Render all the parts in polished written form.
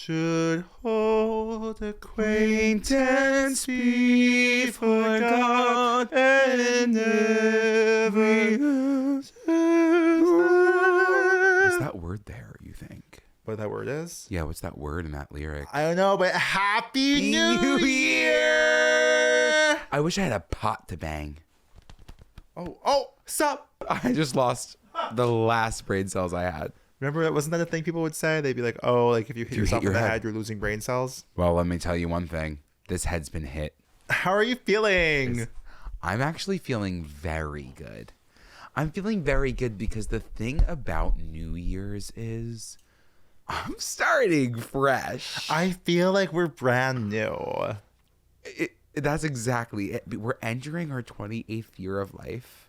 should hold acquaintance before God and never. Is that word there, you think? What that word is? Yeah, what's that word in that lyric? I don't know, but Happy New Year! I wish I had a pot to bang. Oh, stop! I just lost the last brain cells I had. Remember, wasn't that a thing people would say? They'd be like, oh, like if you hit yourself in the head, you're losing brain cells. Well, let me tell you one thing. This head's been hit. How are you feeling? I'm actually feeling very good. I'm feeling very good because the thing about New Year's is I'm starting fresh. I feel like we're brand new. That's exactly it. We're entering our 28th year of life.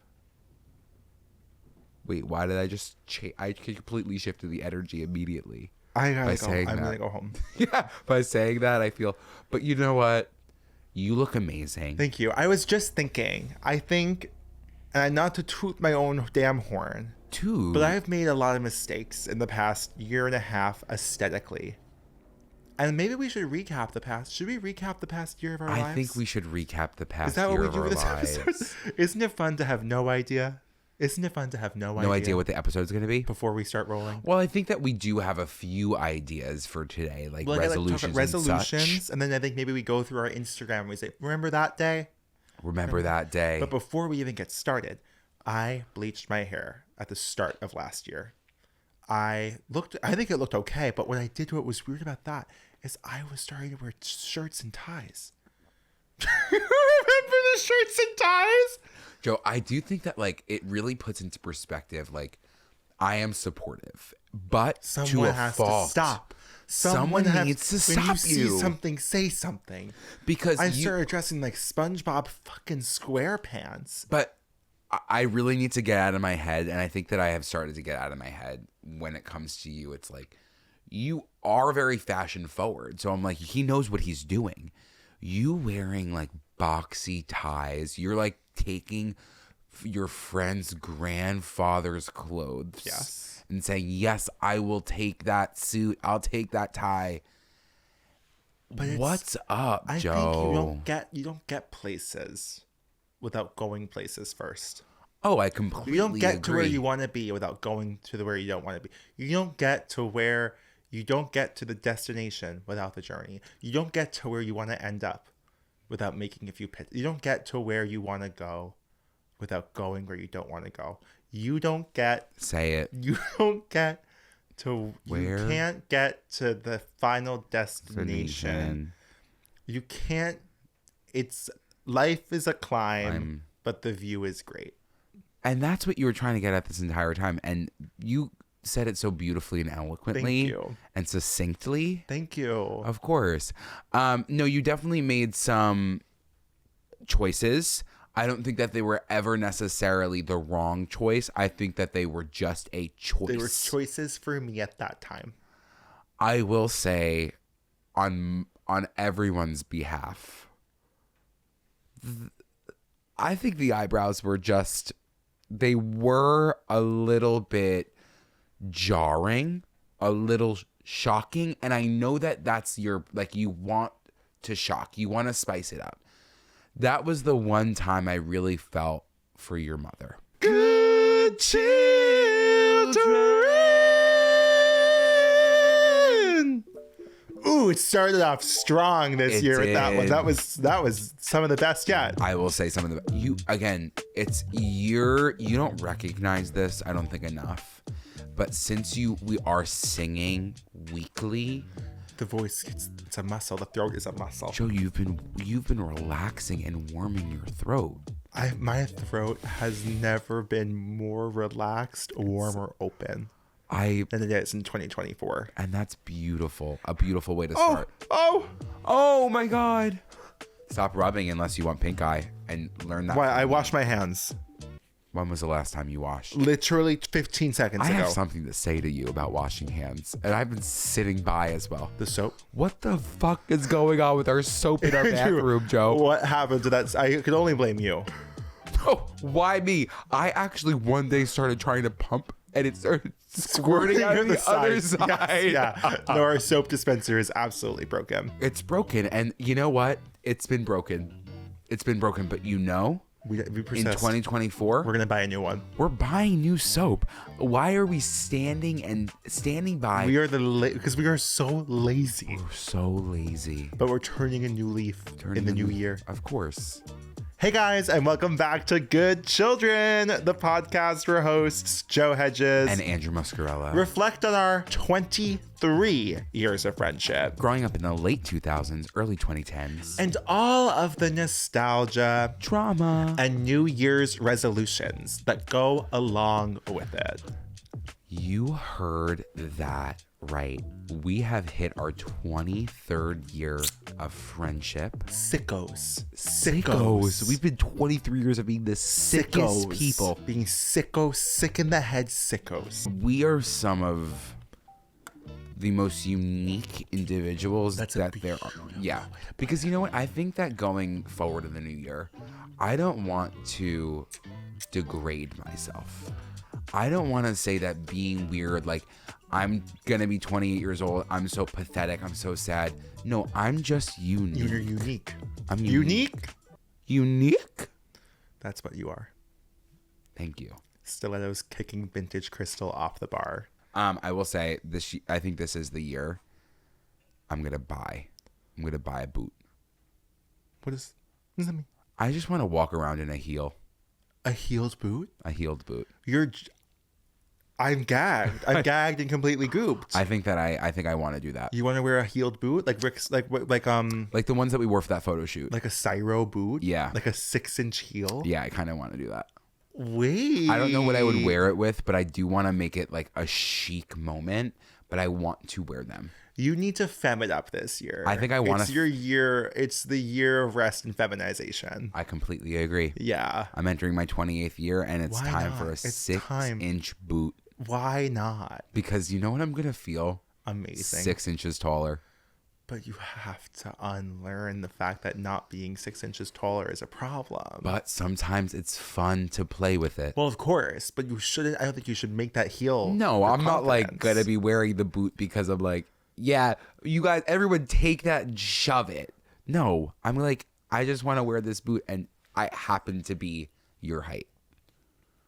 Wait, why did I just I completely shifted the energy immediately. I'm gonna go home. Yeah, by saying that, I feel. But you know what? You look amazing. Thank you. I was just thinking. I think, and not to toot my own damn horn, but I've made a lot of mistakes in the past year and a half aesthetically. And maybe we should recap the past. Should we recap the past year of our lives? I think we should recap the past year of our lives. Is that what we do lives. with this episode? Isn't it fun to have no idea? Isn't it fun to have no idea what the episode's going to be? Before we start rolling? Well, I think that we do have a few ideas for today, like resolutions. And then I think maybe we go through our Instagram and we say, remember that day? Remember that day. But before we even get started, I bleached my hair at the start of last year. I think it looked okay, but what I did, what was weird about that is I was starting to wear shirts and ties. Remember the shirts and ties? Joe, I do think that like it really puts into perspective, like I am supportive, but someone has to stop. Someone needs to stop you. When you see something, say something. Because I started dressing like SpongeBob fucking SquarePants. But I really need to get out of my head, and I think that I have started to get out of my head when it comes to you. It's like you are very fashion forward, so I'm like, he knows what he's doing. You wearing like boxy ties, you're like taking your friend's grandfather's clothes, yes, and saying, yes, I will take that suit, I'll take that tie. But what's up, Joe? I think you don't get places without going places first. Oh, I completely agree. You don't get to where you want to be without going to where you don't want to be. You don't get to the destination without the journey. You don't get to where you want to end up without making a few pits. You don't get to where you want to go without going where you don't want to go. You don't get... Say it. You don't get to... Where? You can't get to the final destination. You can't... Life is a climb, but the view is great. And that's what you were trying to get at this entire time. And you said it so beautifully and eloquently. Thank you. And succinctly. Thank you. Of course. No, you definitely made some choices. I don't think that they were ever necessarily the wrong choice. I think that they were just a choice. They were choices for me at that time. I will say on everyone's behalf, I think the eyebrows were just, they were a little bit jarring, a little shocking. And I know that that's your, like, you want to shock, you want to spice it up. That was the one time I really felt for your mother. Good children. Ooh, it started off strong this year with that one. That was some of the best yet. I will say some of the you don't recognize this, I don't think, enough. But since we are singing weekly, the voice, it's a muscle. The throat is a muscle. Joe, you've been relaxing and warming your throat. My throat has never been more relaxed, warm, or open than it is in 2024. And that's beautiful. A beautiful way to start. Oh my God. Stop rubbing unless you want pink eye and learn that. Why? I wash my hands. When was the last time you washed? Literally 15 seconds ago. I have something to say to you about washing hands, and I've been sitting by as well. The soap? What the fuck is going on with our soap in our bathroom, Joe? What happened to that? I could only blame you. Oh, why me? I actually one day started trying to pump, and it started squirting out the other side. Yeah. No, our soap dispenser is absolutely broken. It's broken, and you know what? It's been broken. It's been broken, but We in persist. 2024, We're gonna buy a new one. we're buying new soap. Why are we standing by? We are because we are so lazy. We're so lazy. But we're turning a new leaf in the new year. Of course. Hey guys, and welcome back to Good Children, the podcast where hosts Joe Hedges And Andrew Muscarella. reflect on our 23 years of friendship Growing up in the late 2000s, early 2010s. and all of the nostalgia Drama. and New Year's resolutions that go along with it. You heard that right. We have hit our 23rd year of friendship. Sickos. We've been 23 years of being the sickest people. Being sickos, sick in the head sickos. We are some of the most unique individuals That's that there are. Yeah. Because you know what? I think that going forward in the new year, I don't want to degrade myself. I don't want to say that being weird, like, I'm going to be 28 years old. I'm so pathetic. I'm so sad. No, I'm just unique. You're unique. I'm Unique? Unique? That's what you are. Thank you. Stilettos kicking vintage crystal off the bar. I will say this. I think this is the year I'm gonna buy a boot. What does that mean? I just want to walk around in a heel. A heeled boot? A heeled boot. I'm gagged. I'm gagged and completely gooped. I think I want to do that. You want to wear a heeled boot, like Rick's, like Like the ones that we wore for that photo shoot. like a Cyro boot? Yeah. Like a 6-inch heel? Yeah, I kind of want to do that. Wait. I don't know what I would wear it with, but I do want to make it like a chic moment. But I want to wear them. You need to femme it up this year. I think I want to. It's your year. It's the year of rest and feminization. I completely agree. Yeah. I'm entering my 28th year, and it's Why time not? for a It's 6-inch boot. Why not? Because you know what I'm gonna feel? Amazing. 6 inches taller. But you have to unlearn the fact that not being 6 inches taller is a problem. But sometimes it's fun to play with it. Well, of course, but you shouldn't. I don't think you should make that heel. No, your I'm not like confidence. gonna be wearing the boot because I'm like, yeah, you guys, everyone take that and shove it. No, I'm like, I just want to wear this boot, and I happen to be your height.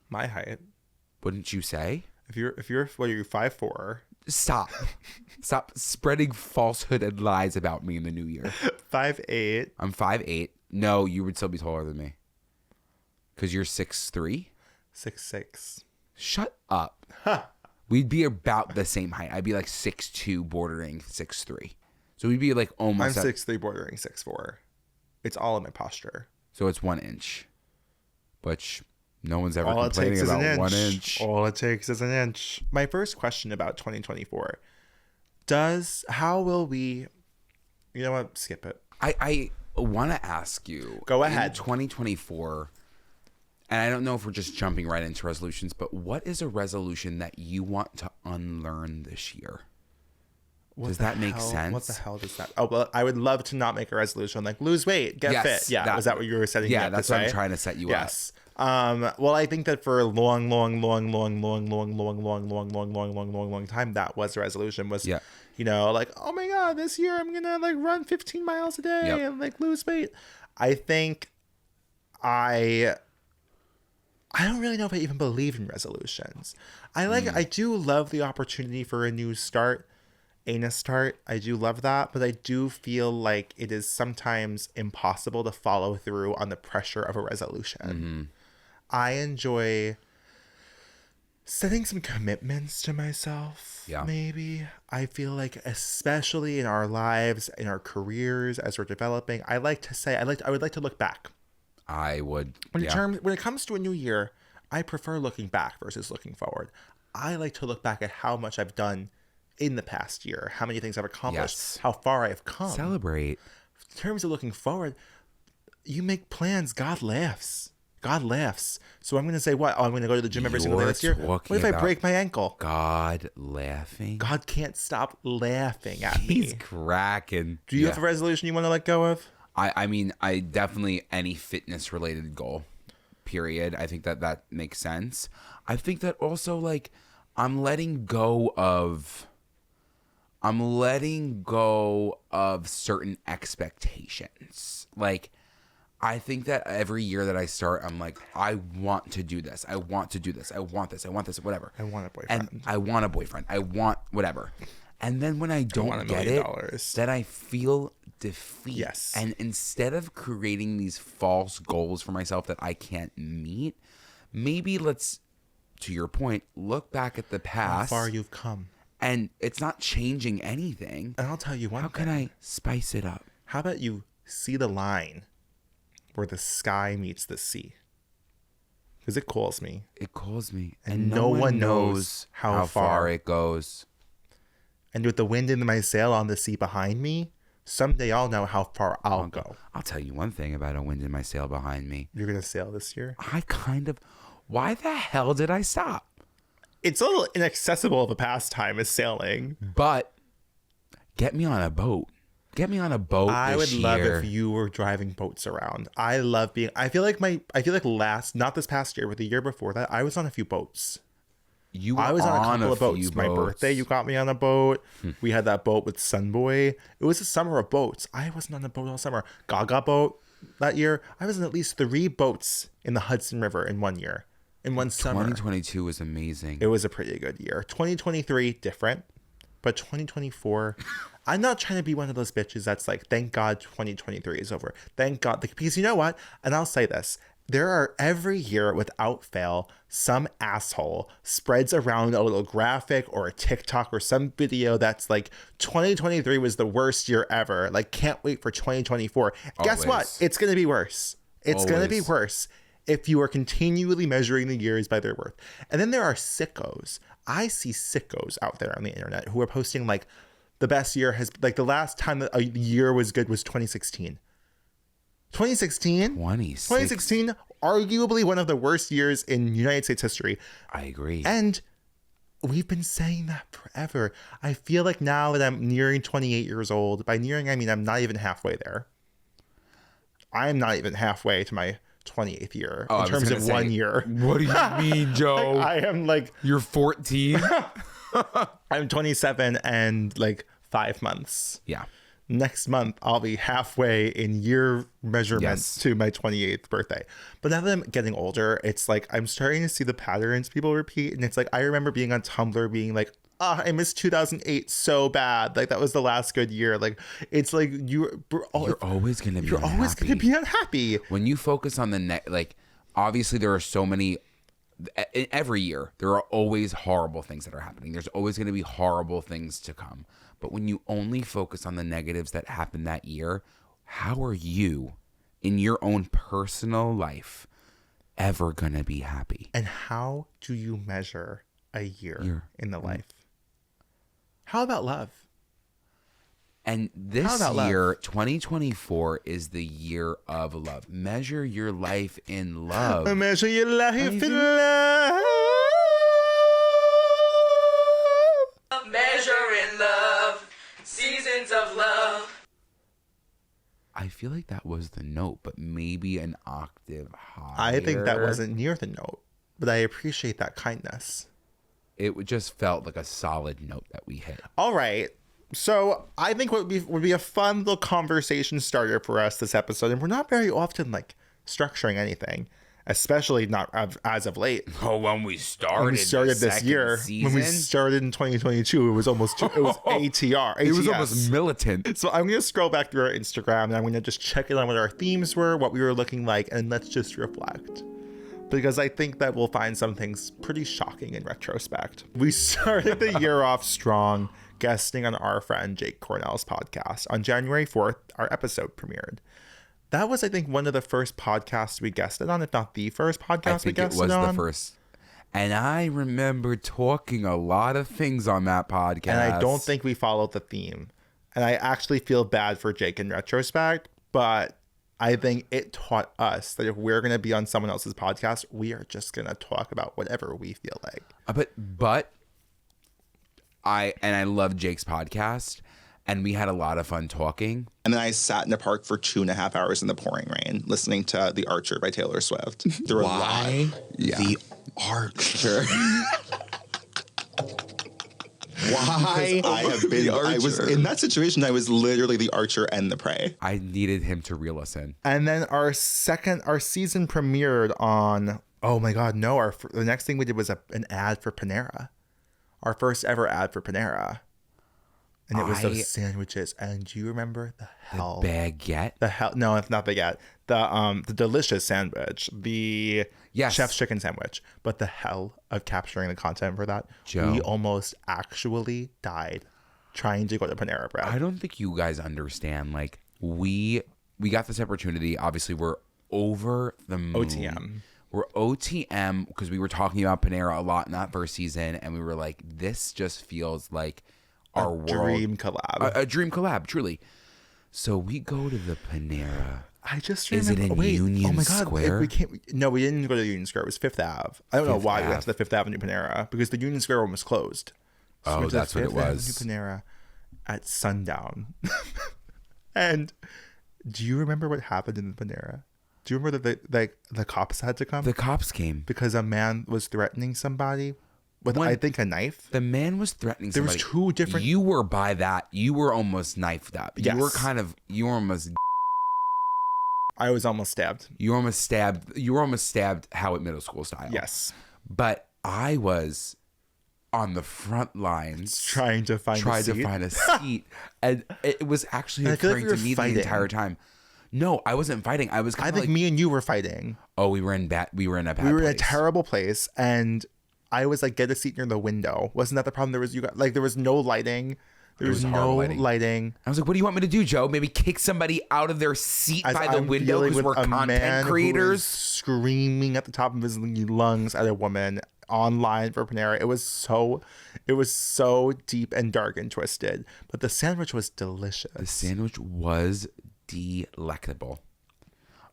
My height. Wouldn't you say? If you're what are you 5'4"? Stop spreading falsehood and lies about me in the new year. 5'8". I'm 5'8". No, you would still be taller than me. Because you're 6'3". 6'6". Shut up. We'd be about the same height. I'd be like 6'2", bordering 6'3". So we'd be like almost. I'm 6'3", bordering 6'4". It's all in my posture. So it's 1 inch, which no one's ever All it complaining takes is about. an 1 inch. inch. All it takes is an inch. My first question about 2024: how will we? You know what? Skip it. I want to ask you. Go ahead. In 2024, and I don't know if we're just jumping right into resolutions, but what is a resolution that you want to unlearn this year? Does that make sense? What the hell does that? Oh, well, I would love to not make a resolution like lose weight, get Yes, fit. Yeah, was that what you were setting? Yeah, me up that's to what say? I'm trying to set you up. Yes. Well, I think that for a long time, that was the resolution was, Yeah. you know, like, oh my God, this year I'm going to like run 15 miles a day Yep. and like lose weight. I think I don't really know if I even believe in resolutions. I do love the opportunity for a new start. I do love that, but I do feel like it is sometimes impossible to follow through on the pressure of a resolution. I enjoy setting some commitments to myself. Yeah. Maybe I feel like, especially in our lives, in our careers, as we're developing, I like to say I would like to look back. I would. When it comes to a new year, I prefer looking back versus looking forward. I like to look back at how much I've done in the past year, how many things I've accomplished, Yes. how far I've come. Celebrate. In terms of looking forward, you make plans. God laughs. So I'm going to say what? Oh, I'm going to go to the gym every single day this year. What if I break my ankle? God laughing. God can't stop laughing at me. He's cracking. Do you have a resolution you want to let go of? I mean, I definitely any fitness related goal, period. I think that makes sense. I think that also, like, I'm letting go of certain expectations. Like, I think that every year that I start, I'm like, I want to do this. I want to do this. I want this. I want this. Whatever. I want a boyfriend. And I want a boyfriend. I want whatever. And then when I don't get it, then I feel defeat. Yes. And instead of creating these false goals for myself that I can't meet, maybe let's, to your point, look back at the past. How far you've come. And it's not changing anything. And I'll tell you one thing. How can I spice it up? How about you see the line where the sky meets the sea? Because it calls me. It calls me. And no one knows how far it goes. And with the wind in my sail on the sea behind me, someday I'll know how far I'll go. I'll tell you one thing about a wind in my sail behind me. You're going to sail this year? Why the hell did I stop? It's a little inaccessible of a pastime as sailing. But get me on a boat. Get me on a boat. I would year. love if you were driving boats around. I love being. I feel like not this past year, but the year before that, I was on a few boats. I was on a couple of boats. My birthday, you got me on a boat. We had that boat with Sunboy. It was a summer of boats. I wasn't on a boat all summer. Gaga boat that year. I was on at least 3 boats in the Hudson River in one year, in one summer. 2022 was amazing. It was a pretty good year. 2023, different. But 2024, I'm not trying to be one of those bitches that's like, thank God 2023 is over. Thank God. Because you know what? And I'll say this. There are every year without fail, some asshole spreads around a little graphic or a TikTok or some video that's like 2023 was the worst year ever. Like, can't wait for 2024. Guess what? It's going to be worse. It's going to be worse if you are continually measuring the years by their worth. And then there are sickos. I see sickos out there on the internet who are posting like the best year has, like the last time that a year was good was 2016. 2016, arguably one of the worst years in United States history. I agree. And we've been saying that forever. I feel like now that I'm nearing 28 years old, by nearing, I mean I'm not even halfway there. I'm not even halfway to my 28th year in terms of 1 year. What do you mean, Joe? I am like... You're 14? I'm 27 and like 5 months. Yeah. Next month, I'll be halfway in year measurements to my 28th birthday. But now that I'm getting older, it's like I'm starting to see the patterns people repeat. And it's like I remember being on Tumblr being like, I missed 2008 so bad. Like that was the last good year. Like it's like you're always going to be unhappy. When you focus on like obviously there are so many every year. There are always horrible things that are happening. There's always going to be horrible things to come. But when you only focus on the negatives that happened that year, how are you in your own personal life ever going to be happy? And how do you measure a year in the life? How about love? And this year, 2024, is the year of love. Measure your life in love. Measure your life in love. Measure in love. Seasons of love. I feel like that was the note, but maybe an octave higher. I think that wasn't near the note, but I appreciate that kindness. It just felt like a solid note that we hit. All right. So I think what would be a fun little conversation starter for us this episode, and we're not very often like structuring anything, especially not as of late. Oh, when we started this year, season? when we started in 2022, it was ATR. It was almost militant. So I'm going to scroll back through our Instagram, and I'm going to just check in on what our themes were, what we were looking like, and let's just reflect. Because I think that we'll find some things pretty shocking in retrospect. We started the year off strong, guesting on our friend Jake Cornell's podcast. On January 4th, our episode premiered. That was, I think, one of the first podcasts we guested on, if not the first podcast we guested on. I think it was the first. And I remember talking a lot of things on that podcast. And I don't think we followed the theme. And I actually feel bad for Jake in retrospect, but I think it taught us that if we're going to be on someone else's podcast, we are just going to talk about whatever we feel like. But I love Jake's podcast, and we had a lot of fun talking. And then I sat in the park for 2.5 hours in the pouring rain, listening to The Archer by Taylor Swift. Why? Yeah. The Archer. Why? I was in that situation. I was literally the archer and the prey. I needed him to reel us in. And then our season premiered on, oh my God, no. The next thing we did was an ad for Panera. Our first ever ad for Panera. And it was those sandwiches. And do you remember the baguette? No, it's not baguette. The delicious sandwich. The chef's chicken sandwich. But the hell of capturing the content for that. Joe. We almost actually died trying to go to Panera Bread. I don't think you guys understand. Like, we got this opportunity. Obviously, we're over the moon. OTM. We're OTM because we were talking about Panera a lot in that first season. And we were like, this just feels like our world. Dream collab. A dream collab, truly. So we go to the Panera. I just remember. Is it in Union Square? We didn't go to Union Square. It was Fifth Ave. I don't know why we went to the Fifth Avenue Panera because the Union Square one was closed. So oh, that's what it was. Fifth Avenue Panera at sundown. And do you remember what happened in the Panera? Do you remember that the cops had to come? The cops came because a man was threatening somebody with, I think, a knife. The man was threatening somebody. There was two different. You were by that. You were almost knifed up. Yes. You were almost. I was almost stabbed. You were almost stabbed Howard Middle School style. Yes. But I was on the front lines trying to find a seat. And it was actually occurring to me the entire time. No, I wasn't fighting. I think me and you were fighting. Oh, we were in a bad place. We were in a terrible place, and I was like, get a seat near the window. Wasn't that the problem? There was no lighting. There was no lighting. I was like, what do you want me to do, Joe? Maybe kick somebody out of their seat by the window because we're content creators? Screaming at the top of his lungs at a woman online for Panera. It was so deep and dark and twisted. But the sandwich was delicious. The sandwich was delectable.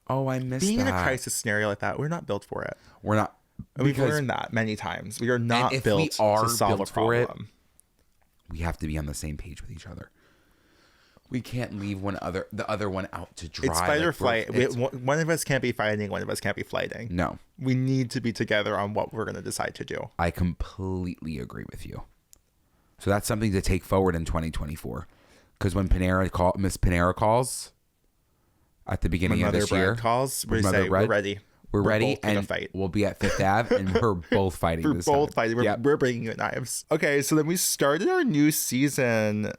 Oh, I missed being that. in a crisis scenario like that. We're not built for it. We're not. We've learned that many times. We are not built to solve a problem. We have to be on the same page with each other. We can't leave the other one out to dry. It's fight or flight. One of us can't be fighting. One of us can't be flighting. No. We need to be together on what we're going to decide to do. I completely agree with you. So that's something to take forward in 2024. Because when Miss Panera calls at the beginning of this year, we say we're ready. We're ready and fight. We'll be at Fifth Ave and we're both fighting. We're both fighting. We're bringing you knives. Okay, so then we started our new season.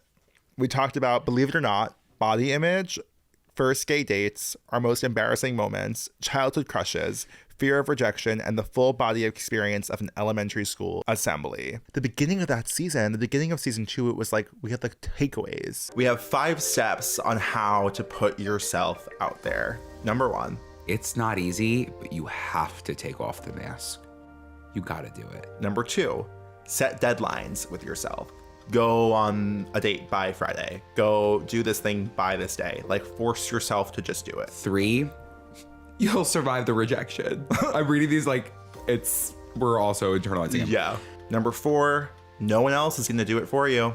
We talked about, believe it or not, body image, first gay dates, our most embarrassing moments, childhood crushes, fear of rejection, and the full body experience of an elementary school assembly. The beginning of that season, the beginning of season 2, it was like we had the takeaways. We have 5 steps on how to put yourself out there. Number 1. It's not easy, but you have to take off the mask. You got to do it. Number 2, set deadlines with yourself. Go on a date by Friday. Go do this thing by this day. Like, force yourself to just do it. 3, you'll survive the rejection. I'm reading these like we're also internalizing them. Yeah. Number 4, no one else is going to do it for you.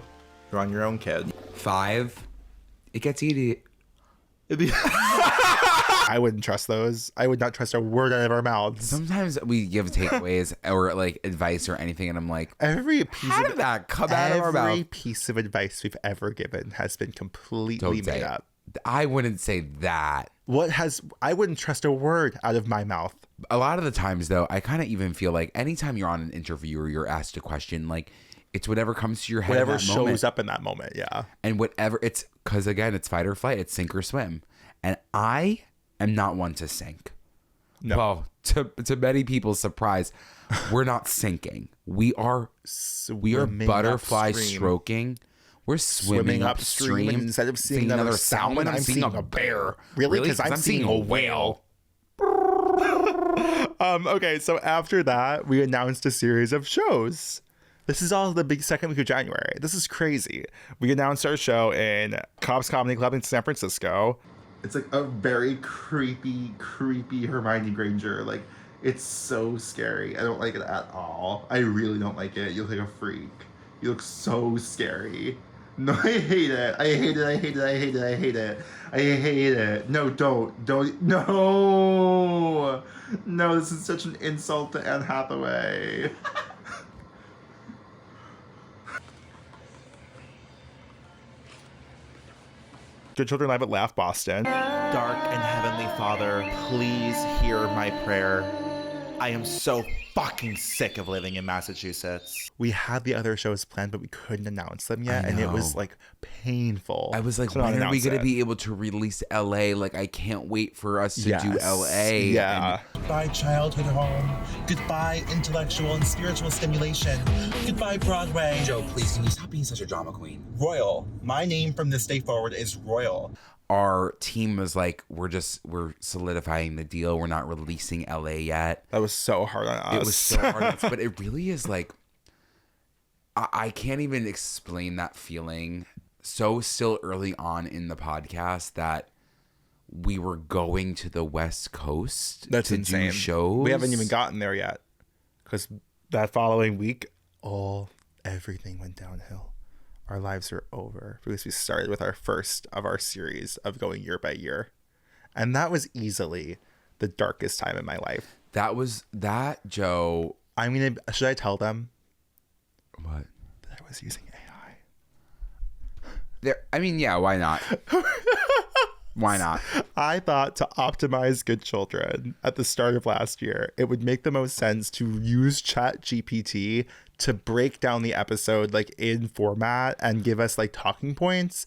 You're on your own, kid. 5, it gets easy. I wouldn't trust those. I would not trust a word out of our mouths. Sometimes we give takeaways or like advice or anything, and I'm like, how did that come out of our mouth? Every piece of advice we've ever given has been completely made up. I wouldn't say that. I wouldn't trust a word out of my mouth. A lot of the times, though, I kind of even feel like anytime you're on an interview or you're asked a question, like it's whatever comes to your head. Whatever shows up in that moment, yeah. And whatever because again, it's fight or flight. It's sink or swim. And I am not one to sink. No. Well, to many people's surprise, we're not sinking. We are butterfly stroking. We're swimming upstream. And instead of seeing another salmon, I'm seeing a bear. Really? Because I'm seeing a whale. Okay, so after that, we announced a series of shows. This is all the big second week of January. This is crazy. We announced our show in Cobb's Comedy Club in San Francisco. It's like a very creepy Hermione Granger. Like, it's so scary. I don't like it at all. I really don't like it. You look like a freak. You look so scary. No, I hate it. I hate it. I hate it. I hate it. I hate it. I hate it. No, don't. No. No, this is such an insult to Anne Hathaway. Good Children Live at Laugh Boston. Dark and Heavenly Father, please hear my prayer. I am so fucking sick of living in Massachusetts. We had the other shows planned, but we couldn't announce them yet, and it was like painful. I was like, when are we going to be able to release LA? Like, I can't wait for us to do LA. Yeah. Goodbye, childhood home. Goodbye, intellectual and spiritual stimulation. Goodbye, Broadway. Joe, please, can you stop being such a drama queen? Royal. My name from this day forward is Royal. Our team was like, we're solidifying the deal. We're not releasing LA yet. That was so hard on us. It was so hard on us, but it really is like, I can't even explain that feeling. So still early on in the podcast that we were going to the West Coast That's to insane. do shows. We haven't even gotten there yet, because that following week, everything went downhill. Our lives are over because we started with our first of our series of going year by year. And that was easily the darkest time in my life. Joe. Should I tell them? What? That I was using AI. Yeah, why not? Why not? I thought to optimize Good Children at the start of last year, it would make the most sense to use ChatGPT to break down the episode like in format and give us like talking points.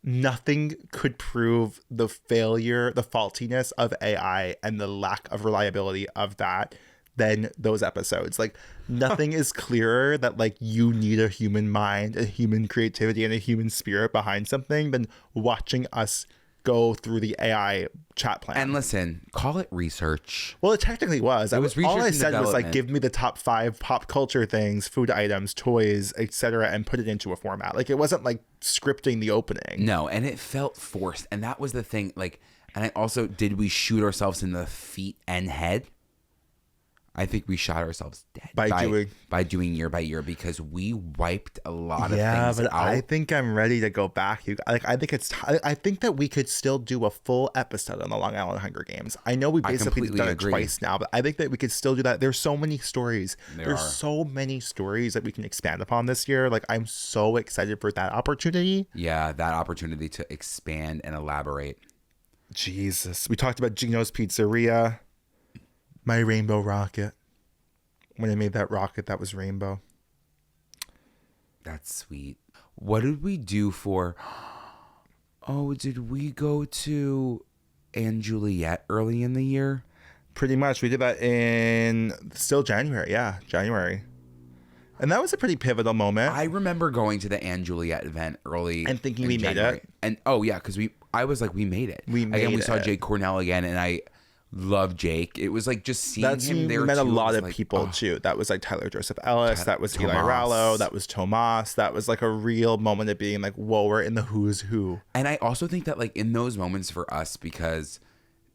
Nothing could prove the faultiness of AI and the lack of reliability of that than those episodes. Like, nothing is clearer that like you need a human mind, a human creativity, and a human spirit behind something than watching us go through the AI chat plan. And listen, call it research. Well, it technically was. It was research all I and said was like, development. give me the top 5 pop culture things, food items, toys, etc., and put it into a format. Like, it wasn't like scripting the opening. No, and it felt forced. And that was the thing. Like, and I also, did we shoot ourselves in the feet and head? I think we shot ourselves dead by doing year by year, because we wiped a lot of things out. Yeah, but I think I'm ready to go back. I think that we could still do a full episode on the Long Island Hunger Games. I know we basically done it twice now, but I think that we could still do that. There's so many stories. There's so many stories that we can expand upon this year. Like, I'm so excited for that opportunity. Yeah, that opportunity to expand and elaborate. Jesus. We talked about Gino's Pizzeria. My rainbow rocket. When I made that rocket, that was rainbow. That's sweet. What did we do for... Oh, did we go to Anne Juliet early in the year? Pretty much. We did that in still January. Yeah, January. And that was a pretty pivotal moment. I remember going to the Anne Juliet event early and thinking we January. made it. And yeah, because I was like, we made it. We saw Jake Cornell again, and I love Jake. It was like just seeing him there. Met too, a lot of like, people too. That was like Tyler Joseph Ellis. That was Eli Rallo. That was Tomas. That was like a real moment of being like, whoa, we're in the who's who. And I also think that like in those moments for us, because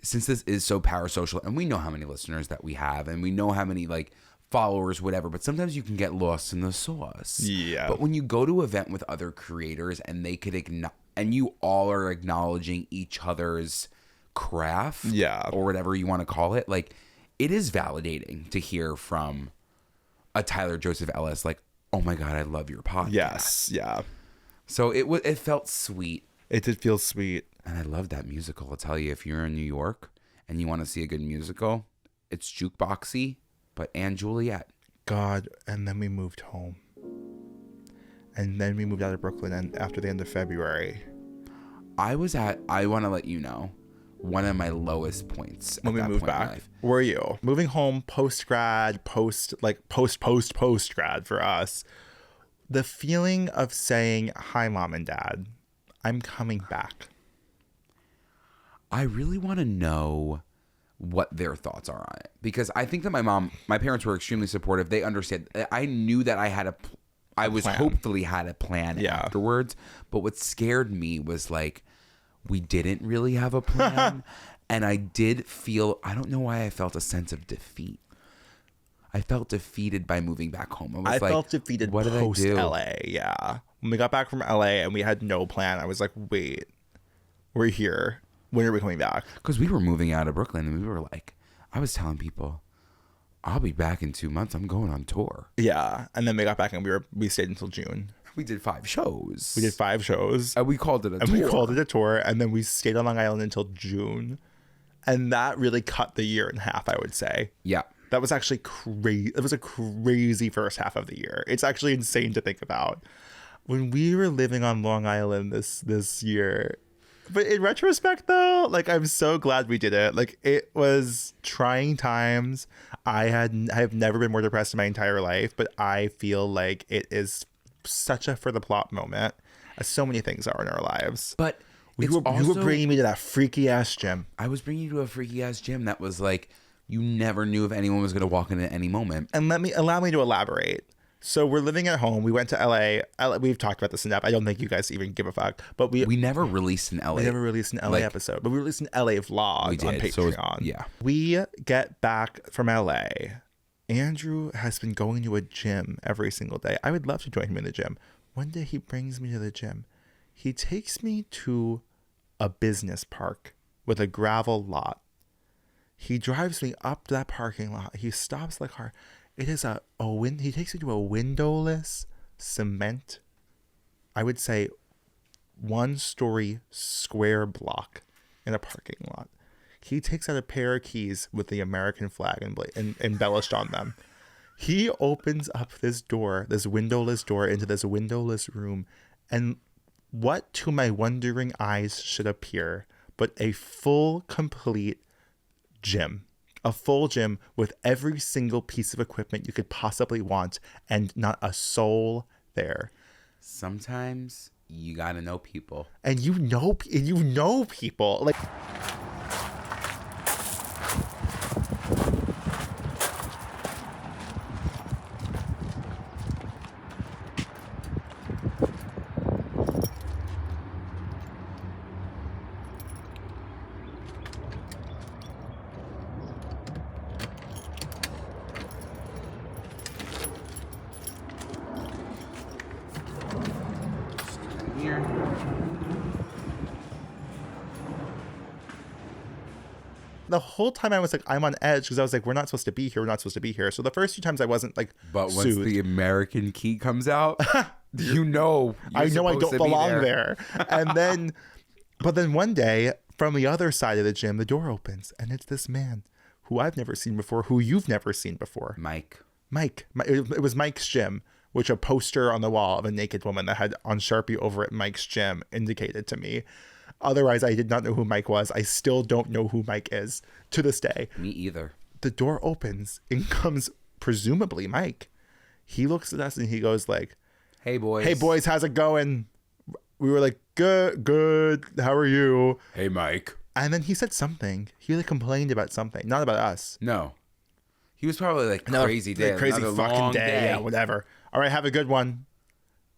since this is so parasocial, and we know how many listeners that we have, and we know how many like followers, whatever, but sometimes you can get lost in the sauce. Yeah. But when you go to an event with other creators and they could and you all are acknowledging each other's craft, or whatever you want to call it, like, it is validating to hear from a Tyler Joseph Ellis like, oh my god, I love your podcast. Yes. Yeah. So it felt sweet. It did feel sweet. And I love that musical. I'll tell you, if you're in New York and you want to see a good musical, it's jukeboxy, but Anne Juliet. God. And then we moved home. And then we moved out of Brooklyn, and after the end of February. I want to let you know, one of my lowest points when we moved back. Were you moving home post grad, post grad for us? The feeling of saying, hi, mom and dad, I'm coming back. I really want to know what their thoughts are on it, because I think that my parents were extremely supportive. They understand. I knew that I hopefully had a plan afterwards. But what scared me was like, we didn't really have a plan. And I did feel, I don't know why I felt a sense of defeat. I felt defeated by moving back home. I felt defeated what post did I do? LA. Yeah. When we got back from LA and we had no plan, I was like, wait, we're here. When are we coming back? Because we were moving out of Brooklyn, and we were like, I was telling people, I'll be back in 2 months. I'm going on tour. Yeah. And then we got back and we stayed until June. We did 5 shows. We did 5 shows. And we called it a and tour. we called it a tour. And then we stayed on Long Island until June. And that really cut the year in half, I would say. Yeah. That was actually crazy. It was a crazy first half of the year. It's actually insane to think about. When we were living on Long Island this year, but in retrospect though, like I'm so glad we did it. Like it was trying times. I have never been more depressed in my entire life, but I feel like it is such a for the plot moment, as so many things are in our lives. But you were bringing me to that freaky ass gym. I was bringing you to a freaky ass gym that was like you never knew if anyone was going to walk in at any moment. And allow me to elaborate. So we're living at home. We went to LA. We've talked about this in depth. I don't think you guys even give a fuck. But we never released an LA. We never released an LA episode, but we released an LA vlog on Patreon. Yeah. We get back from LA. Andrew has been going to a gym every single day. I would love to join him in the gym. One day he brings me to the gym. He takes me to a business park with a gravel lot. He drives me up that parking lot. He stops the car. It is he takes me to a windowless cement, I would say 1-story square block in a parking lot. He takes out a pair of keys with the American flag embellished on them. He opens up this windowless door into this windowless room, and what to my wondering eyes should appear but a full, complete gym. A full gym with every single piece of equipment you could possibly want, and not a soul there. Sometimes you gotta know people, and you know people like. The whole time I was like, I'm on edge because I was like, we're not supposed to be here. We're not supposed to be here. So the first few times I wasn't like, but once the American key comes out, I know I don't belong there. And then, but then one day from the other side of the gym, the door opens and it's this man who I've never seen before, who you've never seen before. Mike. It was Mike's gym, which a poster on the wall of a naked woman that had on Sharpie over at Mike's gym indicated to me. Otherwise, I did not know who Mike was. I still don't know who Mike is to this day. Me either. The door opens and comes presumably Mike. He looks at us and he goes like, Hey boys, how's it going? We were like, good. How are you? Hey Mike. And then he said something. He like complained about something, not about us. No. He was probably like crazy day. Crazy fucking day. Yeah, whatever. All right, have a good one.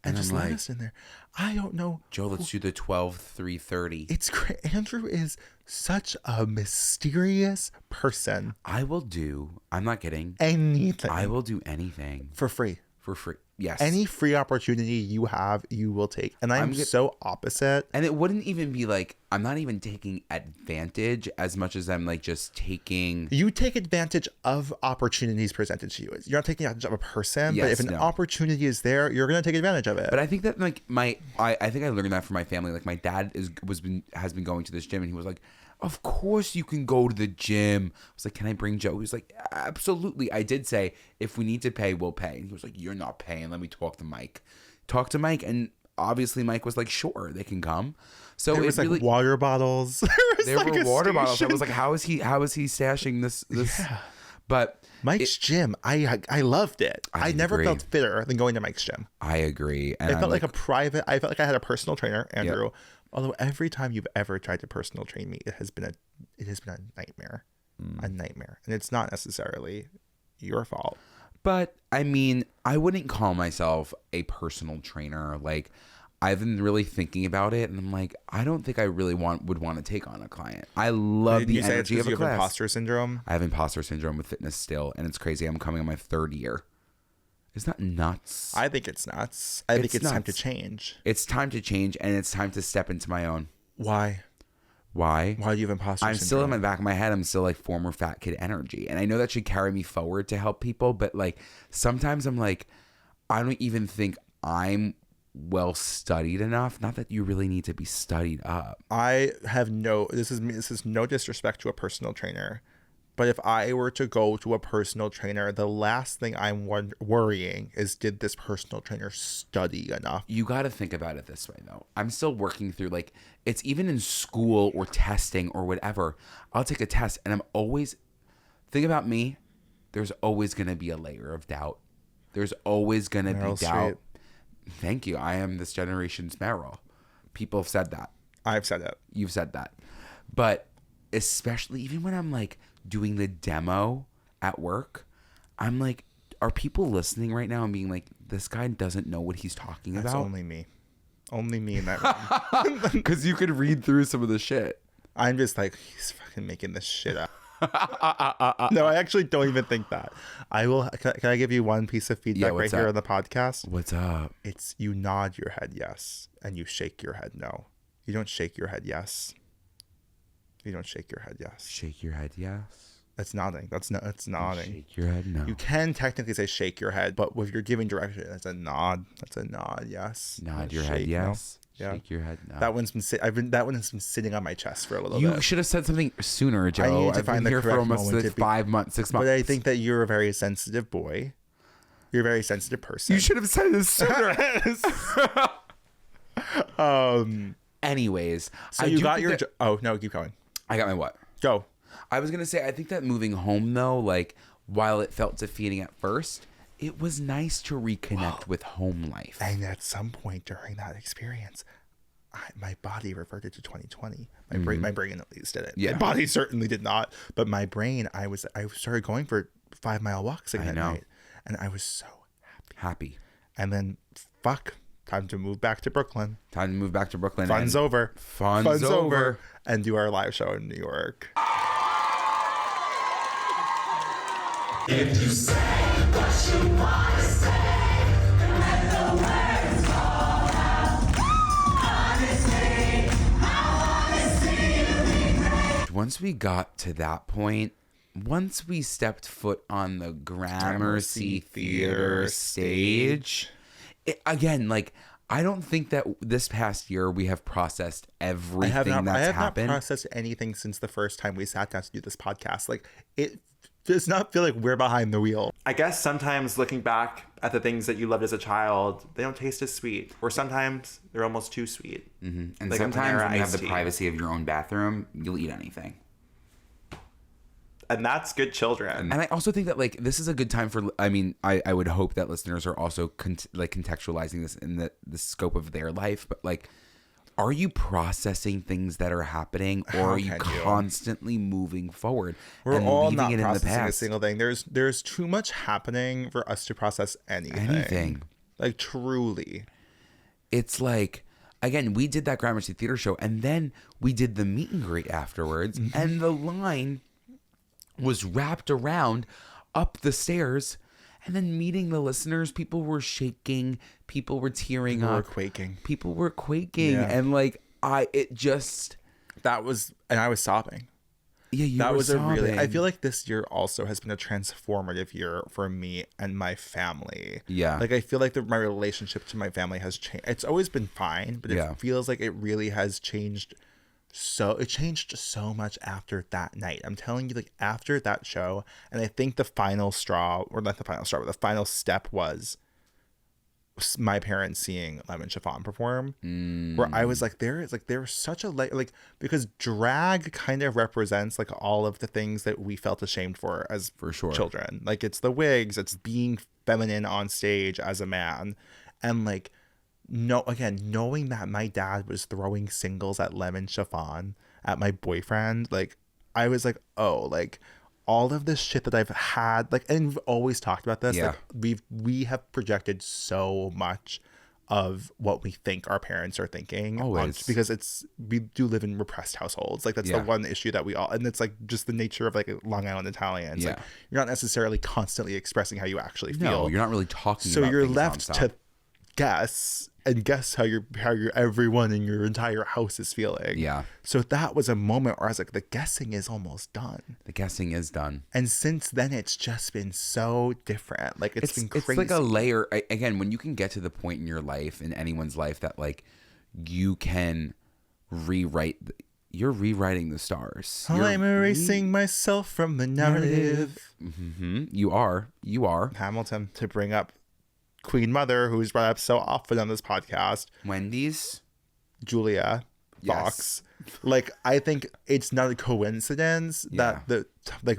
And just let us in there. I don't know. Joe, let's do the 12-3:30. It's great. Andrew is such a mysterious person. I'm not kidding. Anything. I will do anything. For free. For free. Yes. Any free opportunity you have, you will take. And I'm so opposite. And it wouldn't even be like, I'm not even taking advantage as much as I'm like just taking. You take advantage of opportunities presented to you. You're not taking advantage of a person, but if an opportunity is there, you're going to take advantage of it. But I think that like I think I learned that from my family. Like my dad has been going to this gym and he was like, of course you can go to the gym. I was like, can I bring Joe? He was like, absolutely. I did say, if we need to pay, we'll pay. And he was like, you're not paying. Let me talk to Mike. And obviously Mike was like, sure, they can come. So there was like really, water bottles. There were water bottles. I was like, how is he stashing this? Yeah. But Mike's gym, I loved it. I never felt fitter than going to Mike's gym. I agree. And it felt like a private. I felt like I had a personal trainer, Andrew. Yep. Although every time you've ever tried to personal train me, it has been a nightmare, a nightmare, and it's not necessarily your fault. But I mean, I wouldn't call myself a personal trainer. Like, I've been really thinking about it, and I'm like, I don't think I really would want to take on a client. I love the energy of a class. You have imposter syndrome? I have imposter syndrome with fitness still, and it's crazy. I'm coming on my 3rd year. Isn't that nuts? I think it's nuts. I think it's time to change. It's time to change, and it's time to step into my own. Why? Why do you have imposter syndrome? I'm still in my back of my head. I'm still like former fat kid energy. And I know that should carry me forward to help people. But like sometimes I'm like, I don't even think I'm well studied enough. Not that you really need to be studied up. I have this is no disrespect to a personal trainer, but if I were to go to a personal trainer, the last thing I'm worrying is, did this personal trainer study enough? You got to think about it this way, though. I'm still working through, like, it's even in school or testing or whatever. I'll take a test and I'm always, think about me, there's always going to be a layer of doubt. There's always going to be doubt. Thank you. I am this generation's Meryl. People have said that. I've said it. You've said that. But especially even when I'm like doing the demo at work, I'm like, are people listening right now and being like, this guy doesn't know what he's talking That's about? only me. Only me in that room. Because you could read through some of the shit. I'm just like, he's fucking making this shit up. No, I actually don't even think that. I will. Can I give you one piece of feedback right here on the podcast? What's up? It's you nod your head yes, and you shake your head no. You don't shake your head yes. You don't shake your head yes. Shake your head yes. That's nodding. That's nodding. Shake your head no. You can technically say shake your head, but if you're giving direction, that's a nod. That's a nod. Yes. Nod your head yes. Yeah. Shake your head no. That one's been that one has been sitting on my chest for a little bit. You should have said something sooner, Joe. I need to I've find been the here for correct almost moment like to 5 months, 6 months. But I think that you're a very sensitive boy. You're a very sensitive person. You should have said this sooner. Anyways, so you got your. Oh no, keep going. I got my what? Go. I was gonna say, I think that moving home though, like, while it felt defeating at first, it was nice to reconnect with home life. And at some point during that experience, my body reverted to 2020. My brain at least did it. Yeah. My body certainly did not, but my brain, I started going for 5-mile walks again at night, and I was so happy. And then, time to move back to Brooklyn. Fun's over. Fun's over. And do our live show in New York. If you say what you want to say, let the words fall out. Honestly, I want to see you be great. Once we got to that point, once we stepped foot on the Gramercy Theater stage, again, like, I don't think that this past year we have processed everything that's happened. I have not processed anything since the first time we sat down to do this podcast. Like, it does not feel like we're behind the wheel. I guess sometimes looking back at the things that you loved as a child, they don't taste as sweet. Or sometimes they're almost too sweet. Mm-hmm. And like sometimes when you have the privacy of your own bathroom, you'll eat anything. And that's good children. And I also think that, like, this is a good time for, I mean, I would hope that listeners are also contextualizing this in the scope of their life. But, like, are you processing things that are happening, or are you constantly moving forward? We're and all leaving not it in the processing a past? single thing. There's too much happening for us to process anything. Like, truly. It's like, again, we did that Gramercy Theater show, and then we did the meet and greet afterwards, and the line was wrapped around up the stairs, and then meeting the listeners, people were shaking, people were tearing up, people were quaking, and like, I was sobbing. Yeah, that was sobbing. I feel like this year also has been a transformative year for me and my family. Yeah, like, I feel like my relationship to my family has changed. It's always been fine, but it feels like it really has changed. So it changed so much after that night. I'm telling you, like, after that show, and I think the final straw, or not the final straw, but the final step was my parents seeing Lemon Chiffon perform, where I was like, there's such a like, because drag kind of represents like all of the things that we felt ashamed for as children. Like, it's the wigs, it's being feminine on stage as a man, and like, knowing that my dad was throwing singles at Lemon Chiffon at my boyfriend, like, I was like, oh, like, all of this shit that I've had, like, and we've always talked about this, like, we have projected so much of what we think our parents are thinking, because we do live in repressed households. Like, that's the one issue that we all, and it's like just the nature of like Long Island Italians. Like, you're not necessarily constantly expressing how you actually feel. No, you're not really talking. So about you're things left nonstop. to guess and guess how your everyone in your entire house is feeling. Yeah. So that was a moment where I was like, the guessing is almost done. The guessing is done. And since then, it's just been so different. Like it's been crazy. It's like a layer. Again, when you can get to the point in your life, in anyone's life, that like you can rewrite. You're rewriting the stars. I'm erasing myself from the narrative. Mm-hmm. You are. Hamilton, to bring up Queen Mother, who's brought up so often on this podcast. Wendy's. Julia Fox. Yes. Like, I think it's not a coincidence that the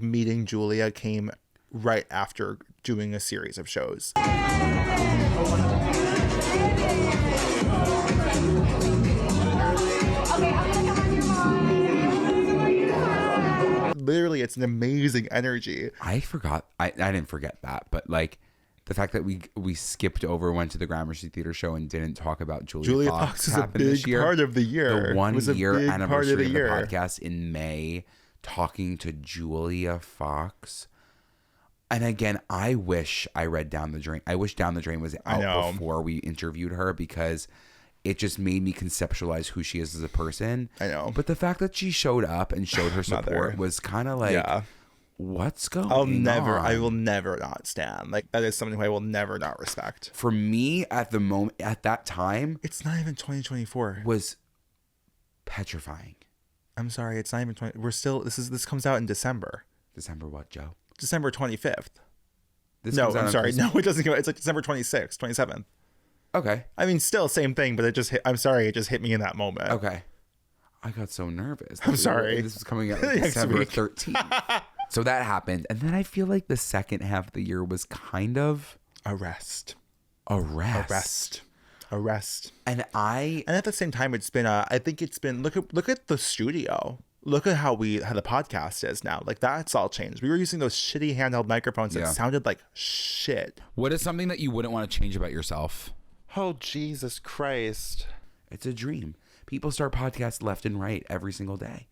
meeting Julia came right after doing a series of shows. Literally, it's an amazing energy. I forgot. I didn't forget that, but like the fact that we skipped over, went to the Gramercy Theater show and didn't talk about Julia Fox is a big part of the year. The 1 year anniversary of the year. podcast in May, talking to Julia Fox. And again, I wish I read Down the Drain. I wish Down the Drain was out before we interviewed her, because it just made me conceptualize who she is as a person. I know. But the fact that she showed up and showed her support was kind of like, what's going on? I will never not stand. Like, that is something who I will never not respect. For me, at the moment, at that time, it's not even 2024. Was petrifying. I'm sorry, it's not even 20. We're still, this comes out in December. December what, Joe? December 25th. No, I'm sorry. No, it doesn't come out. It's like December 26th, 27th. Okay. I mean, still same thing, but it just hit, I'm sorry, it just hit me in that moment. Okay. I got so nervous. I'm sorry. This was coming out like December 13th. So that happened. And then I feel like the second half of the year was kind of arrest. Arrest. And at the same time, it's been I think it's been, look at the studio. Look at how the podcast is now. Like, that's all changed. We were using those shitty handheld microphones that sounded like shit. What is something that you wouldn't want to change about yourself? Oh, Jesus Christ. It's a dream. People start podcasts left and right every single day.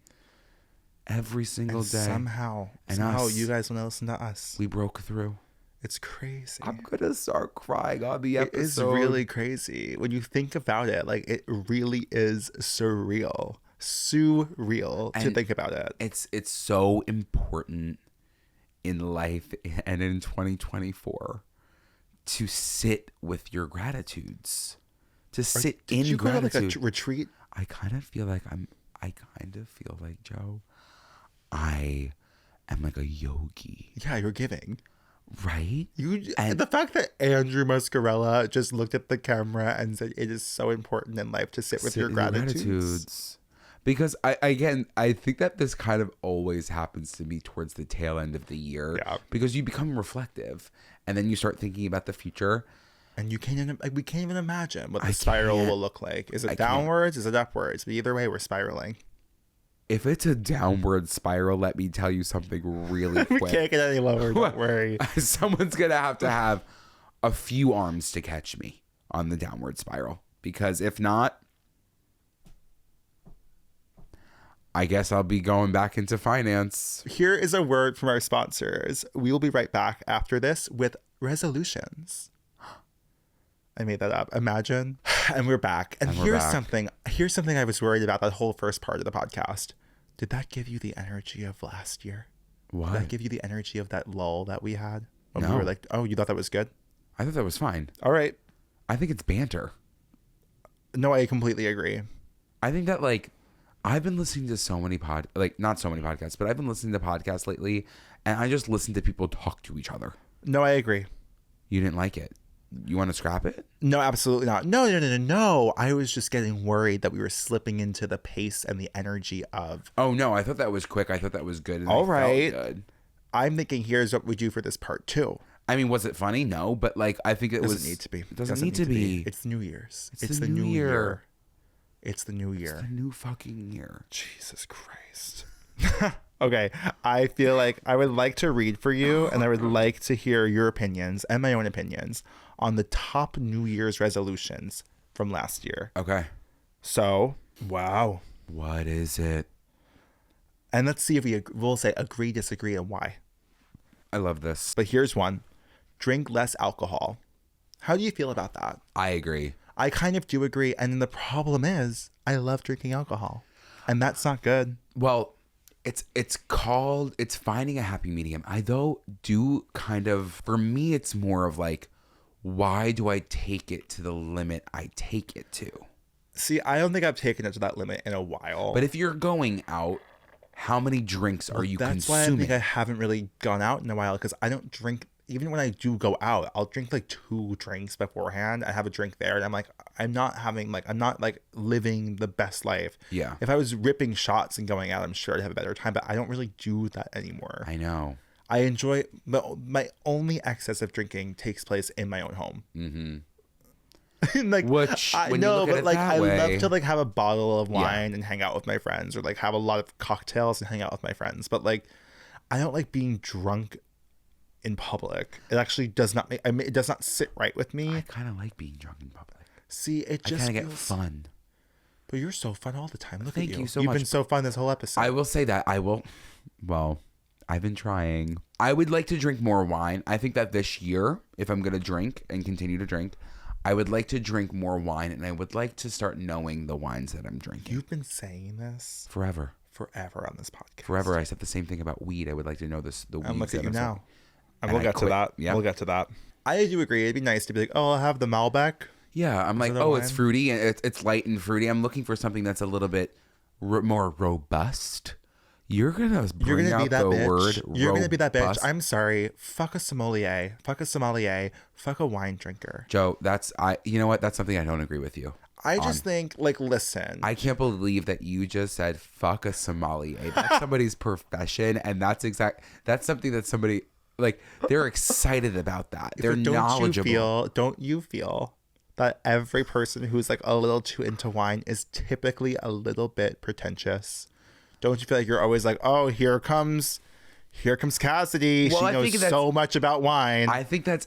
Every single day. Somehow you guys want to listen to us. We broke through. It's crazy. I'm going to start crying on the episode. It is really crazy. When you think about it, like, it really is surreal. Surreal to think about it. It's so important in life and in 2024 to sit with your gratitudes, to sit in you gratitude. Go to like a retreat? I kind of feel like Joe, I am like a yogi. Yeah, you're giving. Right? And the fact that Andrew Muscarella just looked at the camera and said it is so important in life to sit with your gratitudes. Because I think that this kind of always happens to me towards the tail end of the year. Yeah. Because you become reflective and then you start thinking about the future. And we can't even imagine what the spiral will look like. Is it downwards? Is it upwards? But either way, we're spiraling. If it's a downward spiral, let me tell you something really quick. We can't get any lower, don't worry. Someone's going to have a few arms to catch me on the downward spiral. Because if not, I guess I'll be going back into finance. Here is a word from our sponsors. We will be right back after this with resolutions. I made that up. Imagine. And we're back. And here's something I was worried about that whole first part of the podcast. Did that give you the energy of last year? What? Did that give you the energy of that lull that we had? When No. we were like, oh, you thought that was good? I thought that was fine. All right. I think it's banter. No, I completely agree. I think that, like, I've been listening to so many not so many podcasts, but I've been listening to podcasts lately, and I just listen to people talk to each other. No, I agree. You didn't like it? You want to scrap it? No, absolutely not. No. I was just getting worried that we were slipping into the pace and the energy of... Oh, no. I thought that was quick. I thought that was good. And All right. Felt good. I'm thinking here's what we do for this part 2. I mean, was it funny? No, but, like, I think it doesn't need to be. It doesn't need to be. It's New Year's. It's the new year. It's the new year. It's the new fucking year. Jesus Christ. Okay, I feel like I would like to read for you, and I would like to hear your opinions and my own opinions on the top New Year's resolutions from last year. Okay. So, wow. What is it? And let's see if we'll say agree, disagree, and why. I love this. But here's one. Drink less alcohol. How do you feel about that? I agree. I kind of do agree. And the problem is I love drinking alcohol. And that's not good. Well, it's finding a happy medium. I though do kind of, for me, it's more of like, why do I take it to the limit I take it to? See, I don't think I've taken it to that limit in a while. But if you're going out, how many drinks are you that's consuming? That's why I think I haven't really gone out in a while, because I don't drink. Even when I do go out, I'll drink like 2 drinks beforehand. I have a drink there, and I'm like, I'm not living the best life. Yeah. If I was ripping shots and going out, I'm sure I'd have a better time, but I don't really do that anymore. I know. I enjoy, my only excess of drinking takes place in my own home. Mm-hmm. Like, which, I when know, you look at but it like, that I way, love to like have a bottle of wine and hang out with my friends, or like have a lot of cocktails and hang out with my friends. But like, I don't like being drunk in public. It actually does not make. It does not sit right with me. I kind of like being drunk in public. See, it just I kind of get feels fun. But you're so fun all the time. Look Thank at you so You've much. been so fun this whole episode. I will say that I will. Well, I've been trying. I would like to drink more wine. I think that this year, if I'm going to drink and continue to drink, I would like to drink more wine, and I would like to start knowing the wines that I'm drinking. You've been saying this forever on this podcast. Forever. I said the same thing about weed. I would like to know the weeds. And look at you now. smoking. And we'll get to that. Yeah. We'll get to that. I do agree. It'd be nice to be like, oh, I'll have the Malbec. Yeah, I'm like, oh, it's fruity and it's light and fruity. I'm looking for something that's a little bit more robust. You're gonna bring out the word. You're gonna be that bitch. robust. I'm sorry. Fuck a sommelier. Fuck a sommelier. Fuck a wine drinker. Joe, you know what? That's something I don't agree with you. I just think, like, listen. I can't believe that you just said fuck a sommelier. That's somebody's profession, and that's something that somebody, like, they're excited about that. They're knowledgeable. Don't you feel that every person who's like a little too into wine is typically a little bit pretentious? Don't you feel like you're always like, oh, here comes Cassidy. Well, she knows so much about wine. I think that's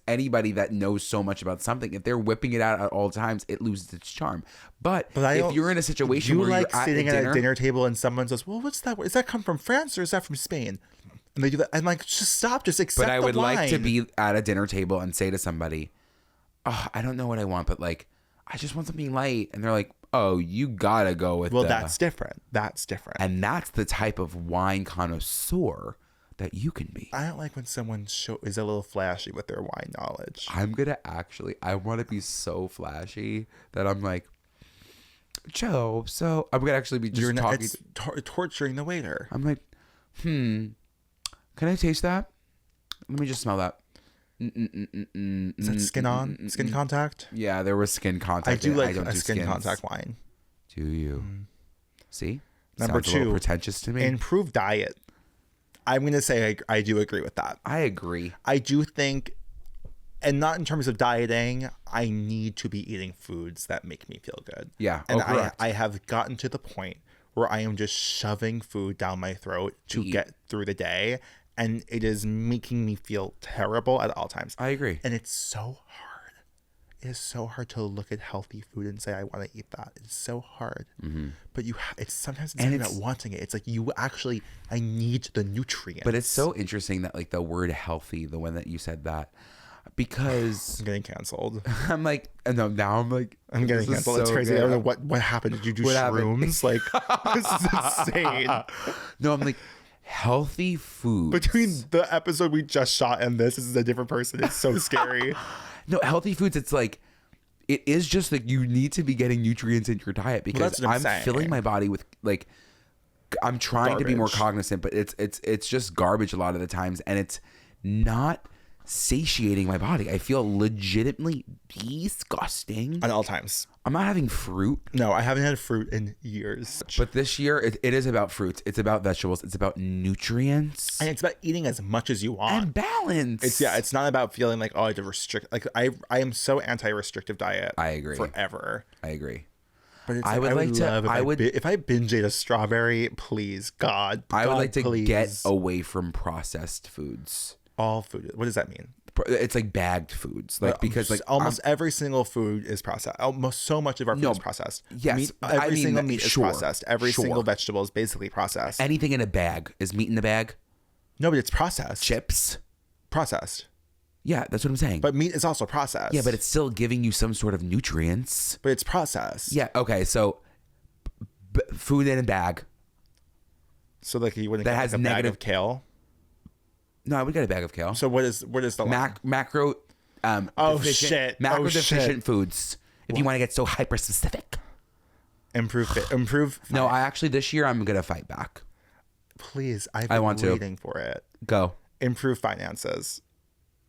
anybody that knows so much about something. If they're whipping it out at all times, it loses its charm. But if you're in a situation where like you're sitting at a dinner table and someone says, well, what's that? Does that come from France or is that from Spain? And they do that. I'm like, just stop, just accept the wine. But I would like to be at a dinner table and say to somebody, oh, I don't know what I want, but like, I just want something light. And they're like, oh, you gotta go with that's different. That's different. And that's the type of wine connoisseur that you can be. I don't like when someone is a little flashy with their wine knowledge. I want to be so flashy that I'm like, Joe, so I'm gonna actually be just talking. It's torturing the waiter. I'm like, can I taste that? Let me just smell that. Is that skin contact? Yeah, there was skin contact. I do like a skin contact wine. Do you? See? Number Sounds a little 2, pretentious to me. Improved diet. I'm going to say I do agree with that. I agree. I do think, and not in terms of dieting, I need to be eating foods that make me feel good. Yeah. And correct. I have gotten to the point where I am just shoving food down my throat to get through the day. And it is making me feel terrible at all times. I agree. And it's so hard. It is so hard to look at healthy food and say, I want to eat that. It's so hard. Mm-hmm. But sometimes it's not about wanting it. It's like I need the nutrients. But it's so interesting that like the word healthy, the one that you said that, because I'm getting canceled. I'm like, no, now I'm like, I'm getting canceled. It's crazy. Good. I don't know what happened. Did you do shrooms? Like, this is insane. No, I'm like, healthy food. Between the episode we just shot and this is a different person. It's so scary. No, healthy foods, it's like, it is just like you need to be getting nutrients in your diet because I'm filling my body with like, I'm trying to be more cognizant, but it's just garbage a lot of the times, and it's not satiating my body. I feel legitimately disgusting at all times. I'm not having fruit. No, I haven't had fruit in years. But this year, it is about fruits. It's about vegetables. It's about nutrients. And it's about eating as much as you want. And balance. It's not about feeling like, oh, I have to restrict. Like, I am so anti-restrictive diet. I agree. Forever. I agree. But it's if I binge ate a strawberry, please, God. I would like to please. Get away from processed foods. All food. What does that mean? It's like bagged foods, like because like almost every single food is processed. Almost so much of our food is processed. Yes, every single meat is processed. Every single vegetable is basically processed. Anything in a bag is meat in the bag. No, but it's processed. Chips, processed. Yeah, that's what I'm saying. But meat is also processed. yeah, but it's still giving you some sort of nutrients. But it's processed. Yeah. Okay. So food in a bag. So like you wouldn't That get has like a bag negative- of kale. No, I would get a bag of kale. So what is the line? Macro. Oh, deficient, shit. Macro Oh, deficient shit. foods. If you want to get so hyper specific. Improve. No, I actually this year I'm gonna fight back. Please, I've I been want to. waiting for it. Go. Improve finances.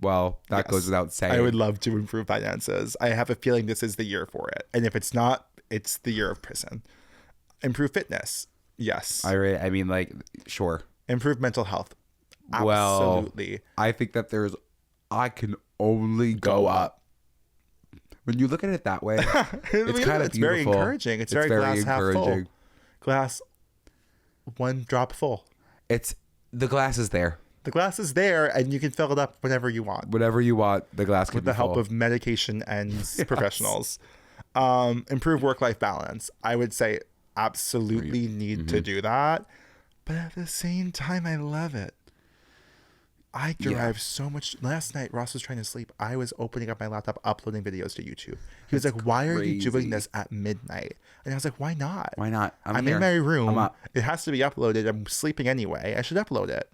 Well, that Yes. goes without saying. I would love to improve finances. I have a feeling this is the year for it. And if it's not, it's the year of prison. Improve fitness. Yes. I mean, like, sure. Improve mental health. Well, Absolutely. I think that I can only go up. When you look at it that way, it's kind of It's very beautiful. encouraging. It's very glass half full. Glass one drop full. It's the glass is there. The glass is there, and you can fill it up whenever you want Whatever you want, the glass can with be the help full. of medication and professionals. Improve work-life balance. I would say absolutely need to do that, but at the same time, I love it. I derive so much. Last night, Ross was trying to sleep. I was opening up my laptop, uploading videos to YouTube. He was like, "Why are you doing crazy. this at midnight?" And I was like, "Why not? Why not? I'm here. in my room. I'm up. It has to be uploaded. I'm sleeping anyway. I should upload it."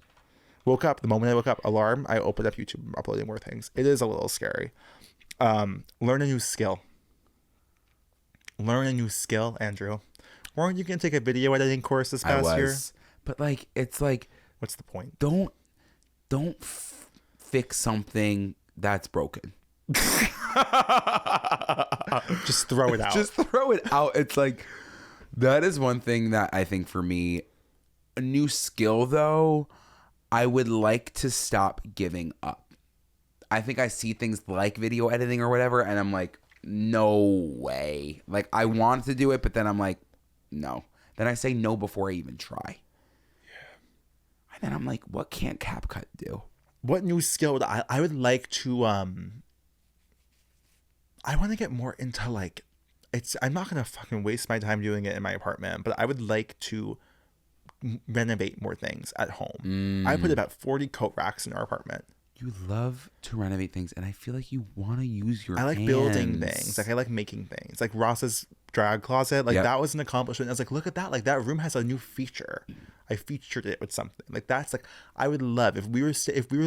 Woke up. The moment I woke up, alarm. I opened up YouTube. I'm uploading more things. It is a little scary. Learn a new skill. Learn a new skill, Andrew. Weren't you gonna take a video editing course this past year? But like, it's like, What's the point? don't fix something that's broken. Just throw it out. Just throw it out. It's like, that is one thing that I think for me, a new skill though, I would like to stop giving up. I think I see things like video editing or whatever, and I'm like, no way. Like, I want to do it, but then I'm like, no. Then I say no before I even try. Yeah. And then I'm like, what can't CapCut do? What new skill would I would like to I want to get more into like I'm not gonna fucking waste my time doing it in my apartment, but I would like to renovate more things at home. I put about 40 coat racks in our apartment. You love to renovate things, and I feel like you want to use your I like hands. building things. Like I like making things. Like Ross's drag closet. Like that was an accomplishment. I was like, look at that. Like that room has a new feature. I featured it with something. Like that's like I would love if we were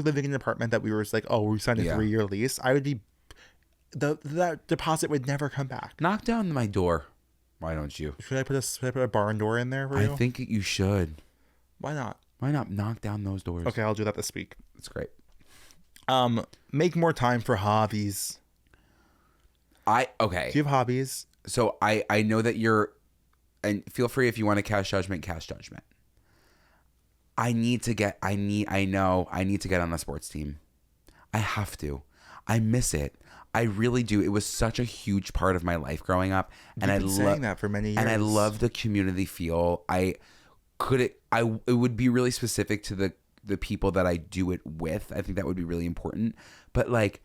living in an apartment that we were like, oh, we signed a 3-year lease. I would be that deposit would never come back. Knock down my door. Why don't you? Should I put a barn door in there for I you? think you should. Why not? Why not knock down those doors? Okay, I'll do that this week. That's great. Make more time for hobbies. Okay. Do you have hobbies? So I know that you're, and feel free if you want to cast judgment. I need to get on a sports team. I have to. I miss it. I really do. It was such a huge part of my life growing up, and You've been saying that for many years. And I love the community feel. It would be really specific to the people that I do it with. I think that would be really important. But like,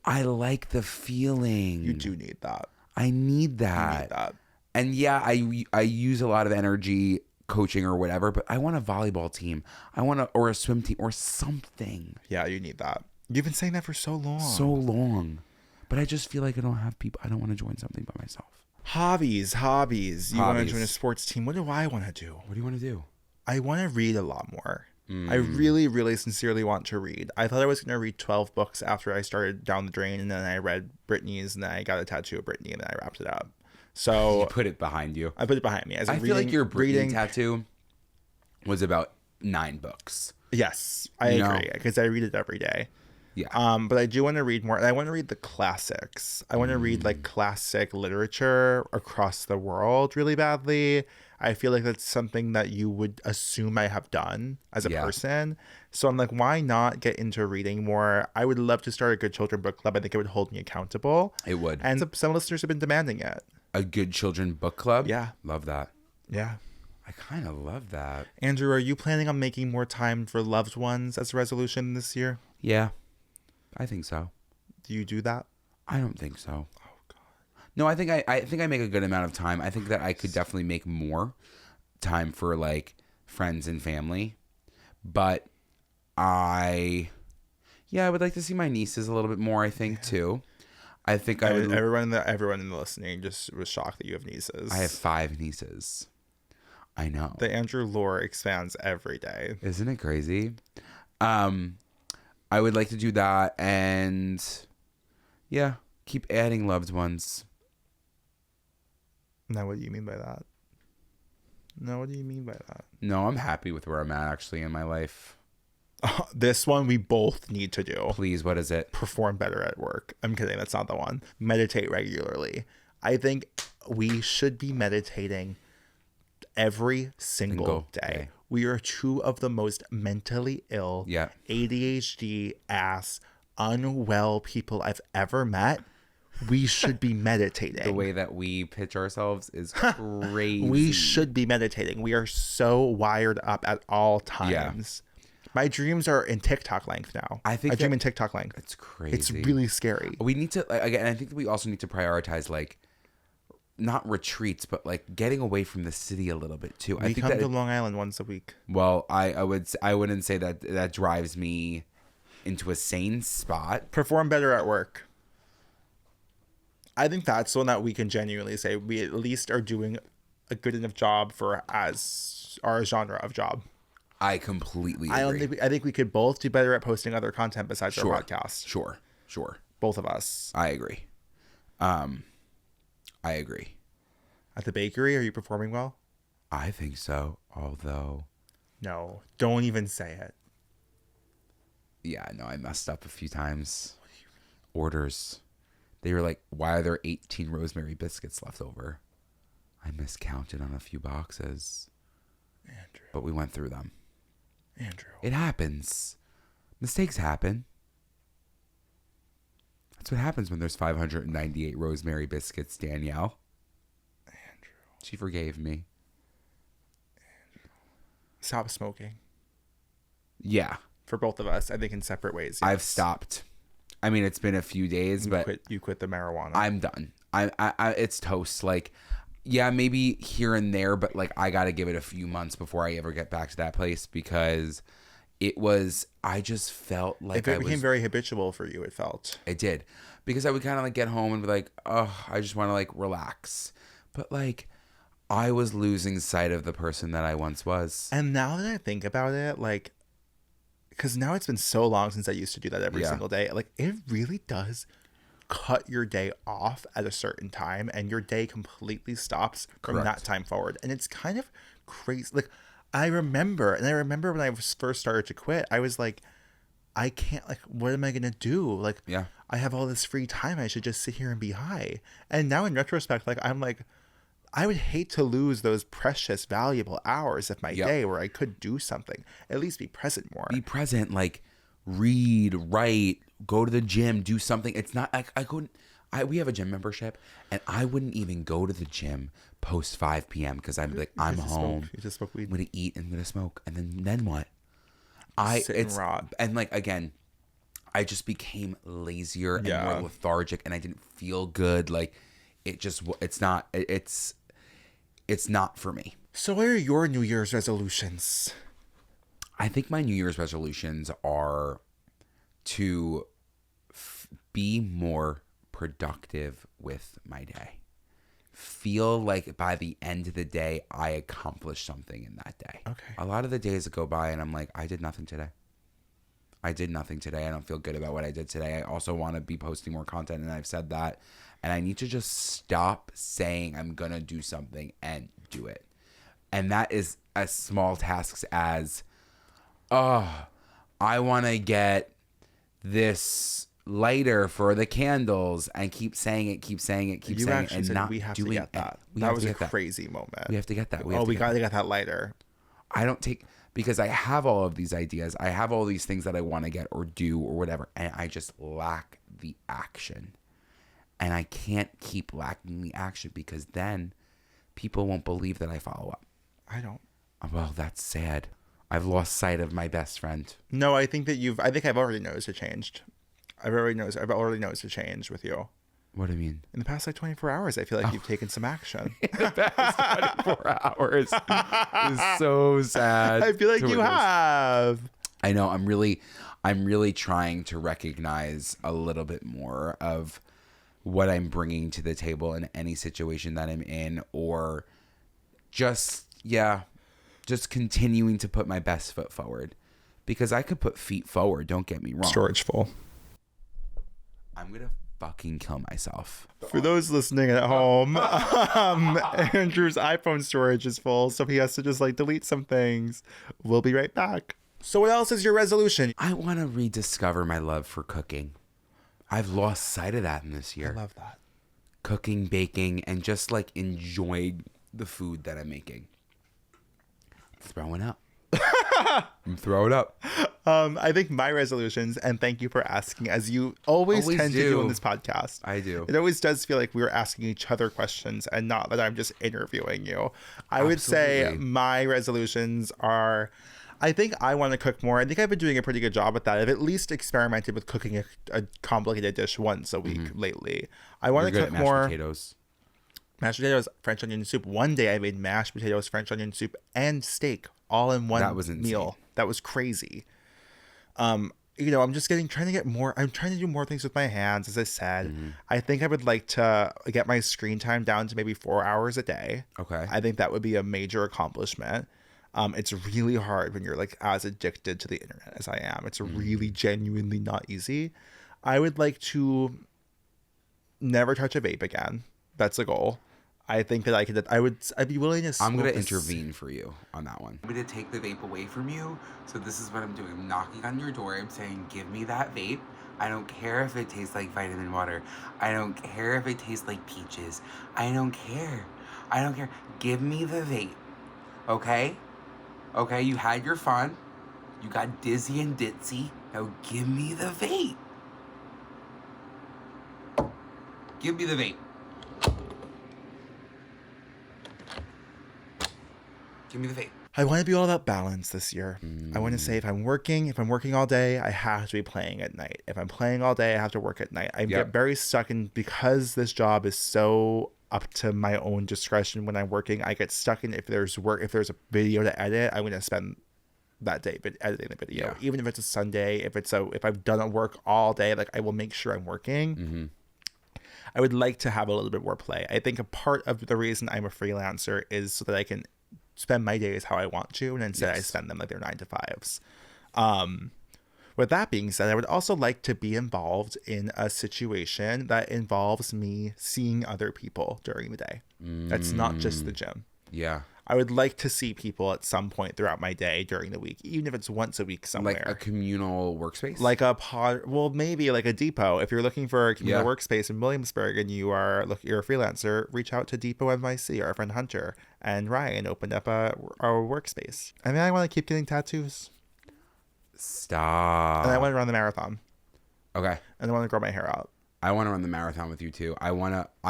I like the feeling. You do need that. I need that. You need that. And yeah, I use a lot of energy coaching or whatever, but I want a volleyball team. Or a swim team or something. Yeah, you need that. You've been saying that for so long. So long. But I just feel like I don't have people. I don't want to join something by myself. Hobbies. You want to join a sports team. What do I want to do? What do you want to do? I want to read a lot more. I really, really sincerely want to read. I thought I was going to read 12 books after I started Down the Drain, and then I read Britney's, and then I got a tattoo of Britney, and then I wrapped it up. So You put it behind you. I put it behind me. I feel like your Britney tattoo was about 9 books. Yes, I agree, because I read it every day. Yeah. But I do want to read more, and I want to read the classics. I want to read like classic literature across the world really badly. I feel like that's something that you would assume I have done as a person. So I'm like, why not get into reading more? I would love to start a Good Children book club. I think it would hold me accountable. It would. And some listeners have been demanding it. A Good Children book club? Yeah. Love that. Yeah. I kind of love that. Andrew, are you planning on making more time for loved ones as a resolution this year? Yeah. I think so. Do you do that? I don't think so. Oh God. No, I think I make a good amount of time. I think that I could definitely make more time for like friends and family. But Yeah, I would like to see my nieces a little bit more, I think, too. I think I would... Everyone in the listening just was shocked that you have nieces. I have 5 nieces. I know. The Andrew lore expands every day. Isn't it crazy? I would like to do that, and yeah, keep adding loved ones. Now, what do you mean by that? No, what do you mean by that? No, I'm happy with where I'm at, actually, in my life. This one we both need to do. Please, what is it? Perform better at work. I'm kidding. That's not the one. Meditate regularly. I think we should be meditating every single day. We are 2 of the most mentally ill, ADHD ass, unwell people I've ever met. We should be meditating. The way that we pitch ourselves is crazy. We should be meditating. We are so wired up at all times. My dreams are in TikTok length now. I dream in TikTok length. It's crazy. It's really scary. We need to, again, I think that we also need to prioritize, like, not retreats, but like getting away from the city a little bit too. I think come to Long Island once a week. Well, I wouldn't say that drives me into a sane spot. Perform better at work. I think that's one that we can genuinely say we at least are doing a good enough job for as our genre of job. I completely agree. I think we could both do better at posting other content besides our podcast. Sure. Both of us. I agree. I agree. At the bakery, are you performing well? I think so, although... No, don't even say it. Yeah, no, I messed up a few times. Orders. They were like, why are there 18 rosemary biscuits left over? I miscounted on a few boxes. Andrew. But we went through them. Andrew. It happens. Mistakes happen. That's what happens when there's 598 rosemary biscuits, Danielle. Andrew. She forgave me. Andrew. Stop smoking. Yeah. For both of us, I think in separate ways. Yes. I've stopped. I mean, it's been a few days, but you quit the marijuana. I'm done. I it's toast. Like, yeah, maybe here and there, but like I got to give it a few months before I ever get back to that place because I just felt like it became very habitual for you. It felt. It did, because I would kind of like get home and be like, oh, I just want to like relax, but like I was losing sight of the person that I once was. And now that I think about it, like, because now it's been so long since I used to do that every single day. Like, it really does cut your day off at a certain time, and your day completely stops from that time forward. And it's kind of crazy. Like, I remember when I first started to quit, I was like, I can't, like, what am I going to do? Like, I have all this free time. I should just sit here and be high. And now in retrospect, like, I'm like, I would hate to lose those precious, valuable hours of my day where I could do something. At least be present more. Be present, like read, write, go to the gym, do something. It's not like we have a gym membership, and I wouldn't even go to the gym post 5 p.m. because I'm like, I'm home. You just smoke weed. I'm gonna eat and I'm gonna smoke, and then what? Sit and rot. And like again, I just became lazier and more lethargic, and I didn't feel good. Like it's not for me. So what are your New Year's resolutions? I think my New Year's resolutions are to be more productive with my day. Feel like by the end of the day, I accomplished something in that day. Okay. A lot of the days that go by and I'm like, I did nothing today. I don't feel good about what I did today. I also want to be posting more content, and I've said that. And I need to just stop saying I'm going to do something and do it. And that is as small tasks as, I want to get this lighter for the candles, and keep saying it, and not we have doing to get that. it. That was a crazy moment. We have to get that. We got to get that lighter. I don't take, because I have all of these ideas. I have all these things that I want to get or do or whatever, and I just lack the action. And I can't keep lacking the action, because then people won't believe that I follow up. I don't. Well, that's sad. I've lost sight of my best friend. No, I think I've already noticed it changed. I've already noticed a change with you. What do you mean? In the past, like 24 hours, I feel like you've taken some action. In the past 24 hours is so sad. I feel like you have. I know. I'm really trying to recognize a little bit more of what I'm bringing to the table in any situation that I'm in, or just continuing to put my best foot forward, because I could put feet forward. Don't get me wrong. Storage full. I'm going to fucking kill myself. For those listening at home, Andrew's iPhone storage is full, so he has to just like delete some things. We'll be right back. So what else is your resolution? I want to rediscover my love for cooking. I've lost sight of that in this year. I love that. Cooking, baking, and just like enjoying the food that I'm making. Throwing up. I'm throwing up. I think my resolutions, and thank you for asking, as you always tend to do on this podcast. I do. It always does feel like we're asking each other questions and not that I'm just interviewing you. I would say Absolutely. my resolutions are, I think I want to cook more. I think I've been doing a pretty good job at that. I've at least experimented with cooking a complicated dish once a week lately. I want You're to good cook at mashed more. potatoes. Mashed potatoes, French onion soup. One day I made mashed potatoes, French onion soup, and steak all in one That was insane. meal. That was crazy. You know, I'm just trying to get more. I'm trying to do more things with my hands, as I said. I think I would like to get my screen time down to maybe 4 hours a day. Okay. I think that would be a major accomplishment. It's really hard when you're like as addicted to the internet as I am. It's really genuinely not easy. I would like to never touch a vape again. That's a goal. I think that I'd be willing to I'm going to smoke intervene for you on that one. I'm going to take the vape away from you. So this is what I'm doing. I'm knocking on your door. I'm saying, give me that vape. I don't care if it tastes like vitamin water. I don't care if it tastes like peaches. I don't care. I don't care. Give me the vape. Okay? Okay, you had your fun. You got dizzy and ditzy. Now give me the vape. Give me the vape. Give me the vape. I want to be all about balance this year. I want to say if I'm working all day, I have to be playing at night. If I'm playing all day, I have to work at night. I get very stuck in, because this job is so up to my own discretion when I'm working, I get stuck in if there's a video to edit, I'm going to spend that day editing the video. Even if it's a Sunday, if I've done work all day, like I will make sure I'm working. I would like to have a little bit more play. I think a part of the reason I'm a freelancer is so that I can spend my days how I want to, and instead I spend them like they're 9 to 5s. With that being said, I would also like to be involved in a situation that involves me seeing other people during the day. That's not just the gym. Yeah. I would like to see people at some point throughout my day during the week, even if it's once a week somewhere. Like a communal workspace? Like maybe like a depot. If you're looking for a communal workspace in Williamsburg and you're a freelancer, reach out to Depot NYC. Our friend Hunter and Ryan opened up our workspace. I mean, I want to keep getting tattoos. Stop. And I want to run the marathon. Okay. And I want to grow my hair out. I want to run the marathon with you too. I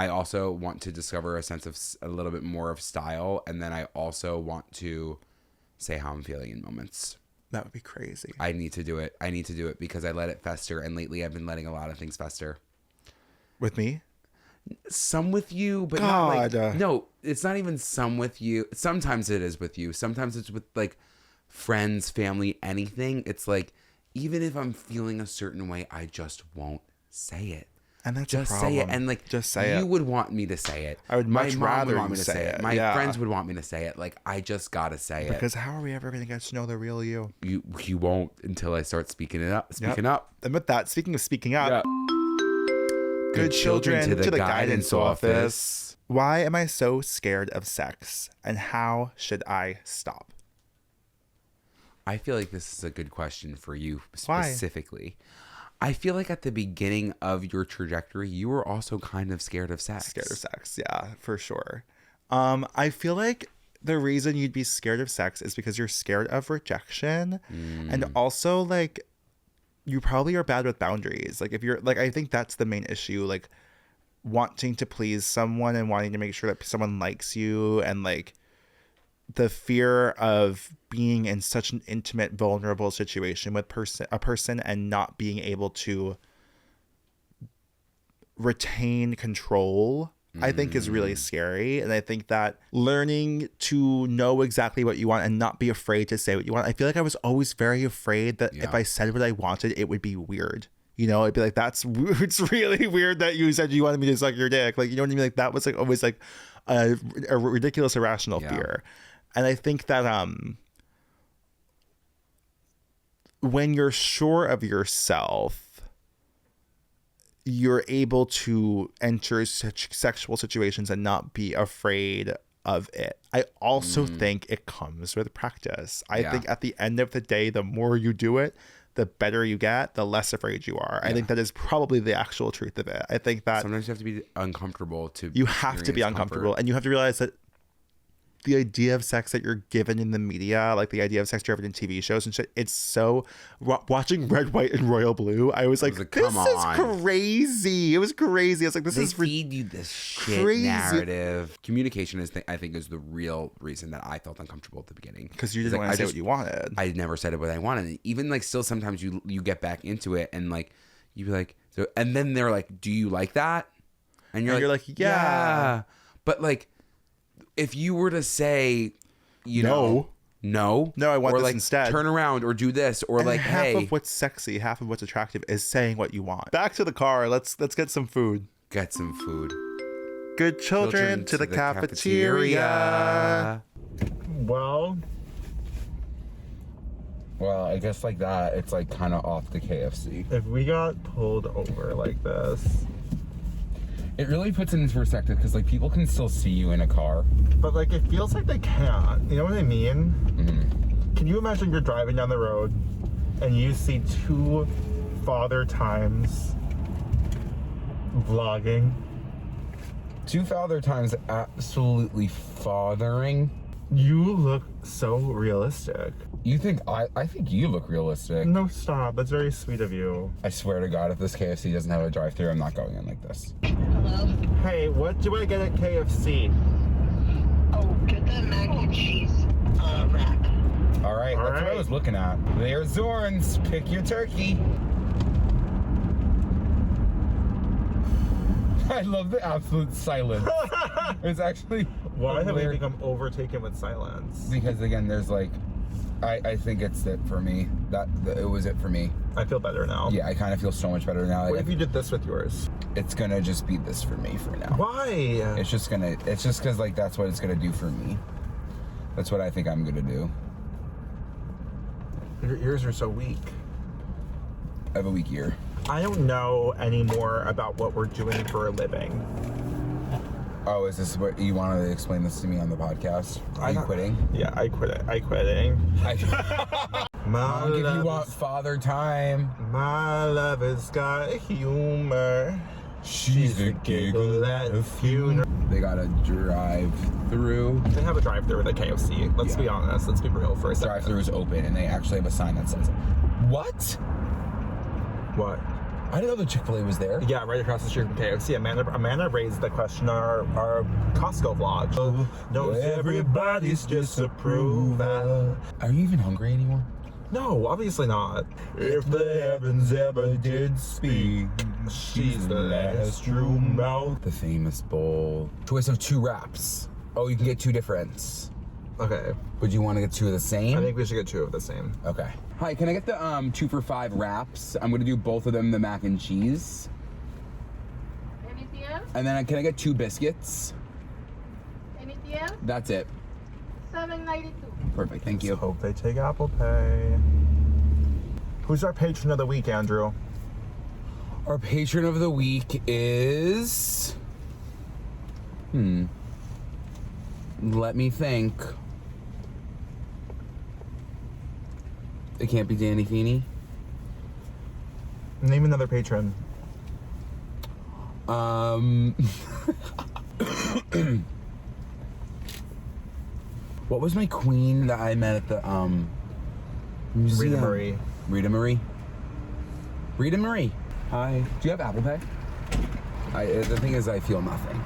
also want to discover a sense of a little bit more of style. And then I also want to say how I'm feeling in moments. That would be crazy. I need to do it because I let it fester. And lately I've been letting a lot of things fester. With me? Some with you, but God. not like, no, it's not even some with you. Sometimes it is with you. Sometimes it's with like friends, family, anything. It's like, even if I'm feeling a certain way, I just won't say it. And that's just a problem. say it. And like, just say it. You would want me to say it. I would much rather want you me to say it. My Yeah. friends would want me to say it. Like, I just gotta say it. Because how are we ever going to get to know the real you? You won't until I start speaking it up. Speaking up. And with that, speaking of speaking up, Good children to the guidance office. Why am I so scared of sex? And how should I stop? I feel like this is a good question for you Why? specifically. I feel like at the beginning of your trajectory, you were also kind of scared of sex. Scared of sex, yeah, for sure. I feel like the reason you'd be scared of sex is because you're scared of rejection. And also, like, you probably are bad with boundaries. Like, if you're, like, I think that's the main issue. Like, wanting to please someone and wanting to make sure that someone likes you, and, like, the fear of being in such an intimate, vulnerable situation with a person and not being able to retain control I think is really scary. And I think that learning to know exactly what you want and not be afraid to say what you want. I feel like I was always very afraid that if I said what I wanted, it would be weird. You know, it'd be like, it's really weird that you said you wanted me to suck your dick. Like, you know what I mean? Like, that was like always like a ridiculous, irrational fear. And I think that when you're sure of yourself, you're able to enter such sexual situations and not be afraid of it. I also think it comes with practice. I think at the end of the day, the more you do it, the better you get, the less afraid you are. I think that is probably the actual truth of it. I think that sometimes you have to be uncomfortable to you have to be uncomfortable comfort. And you have to realize that the idea of sex that you're given in the media, like the idea of sex you're given in TV shows and shit, it's so watching Red, White, and Royal Blue. I was like, this is crazy. It was crazy. I was like, they feed you this shit narrative. Communication is, I think, is the real reason that I felt uncomfortable at the beginning. Because you didn't want to say what you wanted. I never said what I wanted. Even like still, sometimes you get back into it and like you be like, so, and then they're like, "Do you like that?" And you're like, "Yeah," but like. If you were to say, no, I want or this like instead. Turn around or do this, or and like, half hey, of what's sexy, half of what's attractive is saying what you want. Back to the car. Let's get some food. Get some food. Good children to the cafeteria. Well, I guess like that, it's like kind of off the KFC. If we got pulled over like this, it really puts it into perspective because like people can still see you in a car. but like it feels like they can't. You know what I mean? Mm-hmm. Can you imagine you're driving down the road and you see two father times vlogging? Two father times absolutely fathering. You look so realistic. You think I think you look realistic. No, stop. That's very sweet of you. I swear to God, if this KFC doesn't have a drive-thru, I'm not going in like this. Hello? Hey, what do I get at KFC? Oh, get the mac and cheese wrap. All right, that's what I was looking at. There's Zorns. Pick your turkey. I love the absolute silence. It's actually Why have we become overtaken with silence? Because again, there's like, I think it's it for me. It was it for me. I feel better now. Yeah, I kind of feel so much better now. What if you did this with yours? It's gonna just be this for me for now. Why? It's just because like that's what it's gonna do for me. That's what I think I'm gonna do. Your ears are so weak. I have a weak ear. I don't know anymore about what we're doing for a living. Oh, is this what you wanted to explain this to me on the podcast? Are you quitting? Yeah, I quit it. I quitting. Mom, if you want father time. My love has got humor. She's a giggle at a funeral. They got a drive-through. They have a drive-through at KFC. Let's be honest. Let's be real for a second. Drive-through is open, and they actually have a sign that says it. What? What? I didn't know the Chick-fil-A was there. Yeah, right across the street from KFC. Amanda raised the question on our Costco vlog. Knows everybody's disapproval. Are you even hungry anymore? No, obviously not. If the heavens ever did speak, she's the last true mouth. The famous bowl. Choice of 2 wraps. Oh, you can get 2 different. Okay. Would you want to get 2 of the same? I think we should get 2 of the same. Okay. Hi, can I get the 2 for $5 wraps? I'm gonna do both of them the mac and cheese. Anything else? And then can I get 2 biscuits? Anything else? That's it. $7.92. Perfect, thank you. Hope they take Apple Pay. Who's our patron of the week, Andrew? Our patron of the week is... Let me think. It can't be Danny Feeney. Name another patron. What was my queen that I met at the museum? Rita Marie. Rita Marie. Rita Marie. Hi. Do you have Apple Pay? The thing is, I feel nothing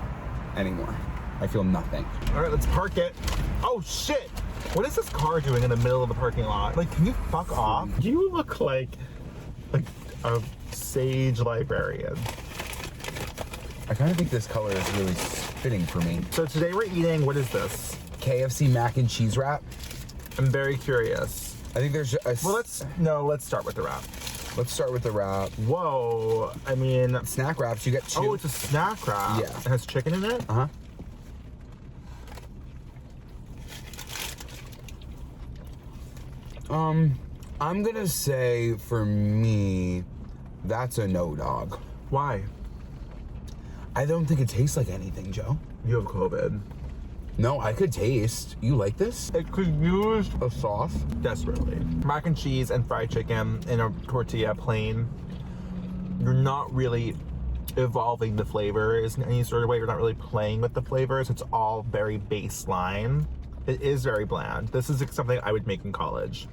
anymore. I feel nothing. All right, let's park it. Oh shit! What is this car doing in the middle of the parking lot? Like, can you fuck off? You look like a sage librarian. I kind of think this color is really fitting for me. So today we're eating, what is this? KFC mac and cheese wrap. I'm very curious. I think there's a... Well, let's start with the wrap. Let's start with the wrap. Whoa, I mean... Snack wraps, you get 2. Oh, it's a snack wrap. Yeah. It has chicken in it? Uh-huh. I'm gonna say for me, that's a no, dog. Why? I don't think it tastes like anything, Joe. You have COVID. No, I could taste. You like this? It could use A sauce? desperately. Mac and cheese and fried chicken in a tortilla plain. You're not really evolving the flavors in any sort of way. You're not really playing with the flavors. It's all very baseline. It is very bland. This is something I would make in college.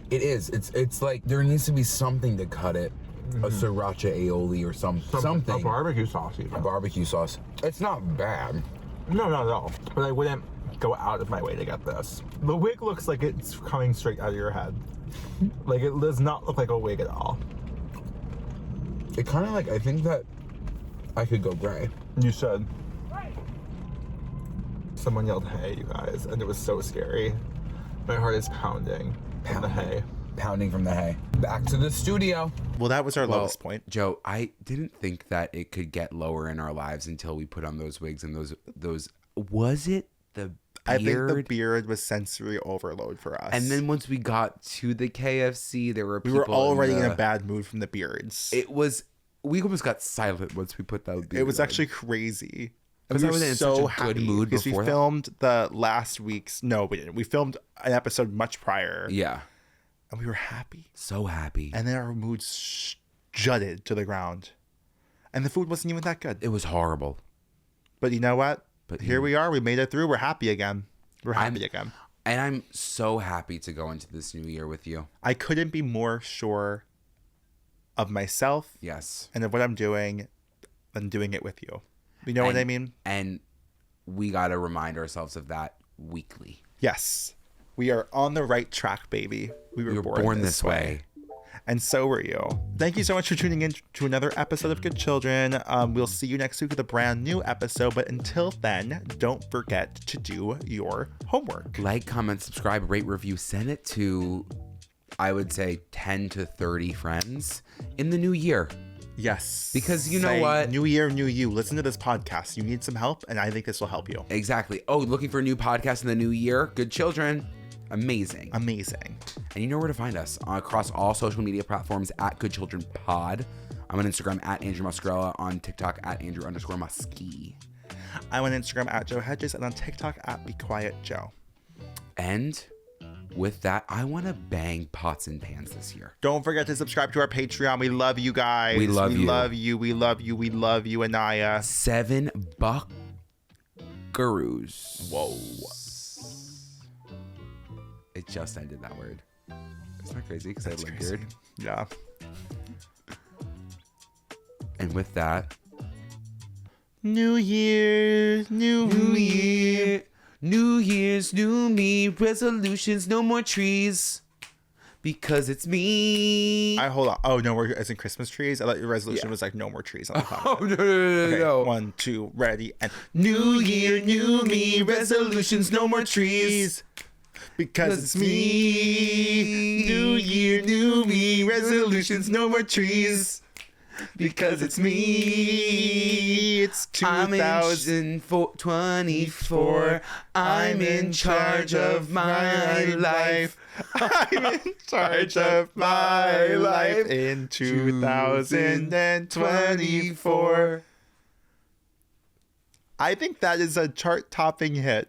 It is. It's like there needs to be something to cut it. A sriracha aioli or something. A barbecue sauce even. A barbecue sauce. It's not bad. No, not at all. But I wouldn't go out of my way to get this. The wig looks like it's coming straight out of your head. Like, it does not look like a wig at all. It kind of like, I think that I could go gray. You should. Someone yelled hey, you guys, and it was so scary. My heart is pounding from the hay. Pounding from the hay. Back to the studio. Well, that was our lowest point. Joe, I didn't think that it could get lower in our lives until we put on those wigs and those. Was it the beard? I think the beard was sensory overload for us. And then once we got to the KFC, there were we people were already in a bad mood from the beards. We almost got silent once we put that beard It was on. actually crazy. Because We I were was in so such a good happy mood because we before that. filmed the last week's. No, we didn't. We filmed an episode much prior. Yeah. And we were happy. So happy. And then our moods jutted to the ground. And the food wasn't even that good. It was horrible. But you know what? But here we are. We made it through. We're happy again. We're happy again. And I'm so happy to go into this new year with you. I couldn't be more sure of myself Yes. and of what I'm doing than doing it with you. You know what I mean? And we got to remind ourselves of that weekly. Yes. We are on the right track, baby. We were born this way. And so were you. Thank you so much for tuning in to another episode of Good Children. We'll see you next week with a brand new episode. But until then, don't forget to do your homework. Like, comment, subscribe, rate, review. Send it to, I would say, 10 to 30 friends in the new year. Yes. Because you know Say, what? New year, new you. Listen to this podcast. You need some help, and I think this will help you. Exactly. Oh, looking for a new podcast in the new year? Good Children. Amazing. Amazing. And you know where to find us across all social media platforms at Good Children Pod. I'm on Instagram at Andrew Muscarella, on TikTok at Andrew_Muskie. I'm on Instagram at Joe Hedges and on TikTok at Be Quiet Joe. And with that, I want to bang pots and pans this year. Don't forget to subscribe to our Patreon. We love you guys. We love you. We love you. We love you. We love you, Anaya. $7 buckaroos. Whoa. It just ended that word. It's not crazy because I That's have a crazy. beard. Yeah. And with that, New Year's, new me. New Year's, new me, resolutions, no more trees. Because it's me. Hold on. Oh, no, as in Christmas trees? I thought your resolution was like no more trees on the top. Oh, no. Okay, 1, 2, ready, and New year, new me, resolutions, no more trees. because it's me. New year, new me, resolutions, no more trees. Because it's me. It's I'm 2024. I'm in charge of my life. I'm in charge of my life in 2024. I think that is a chart-topping hit.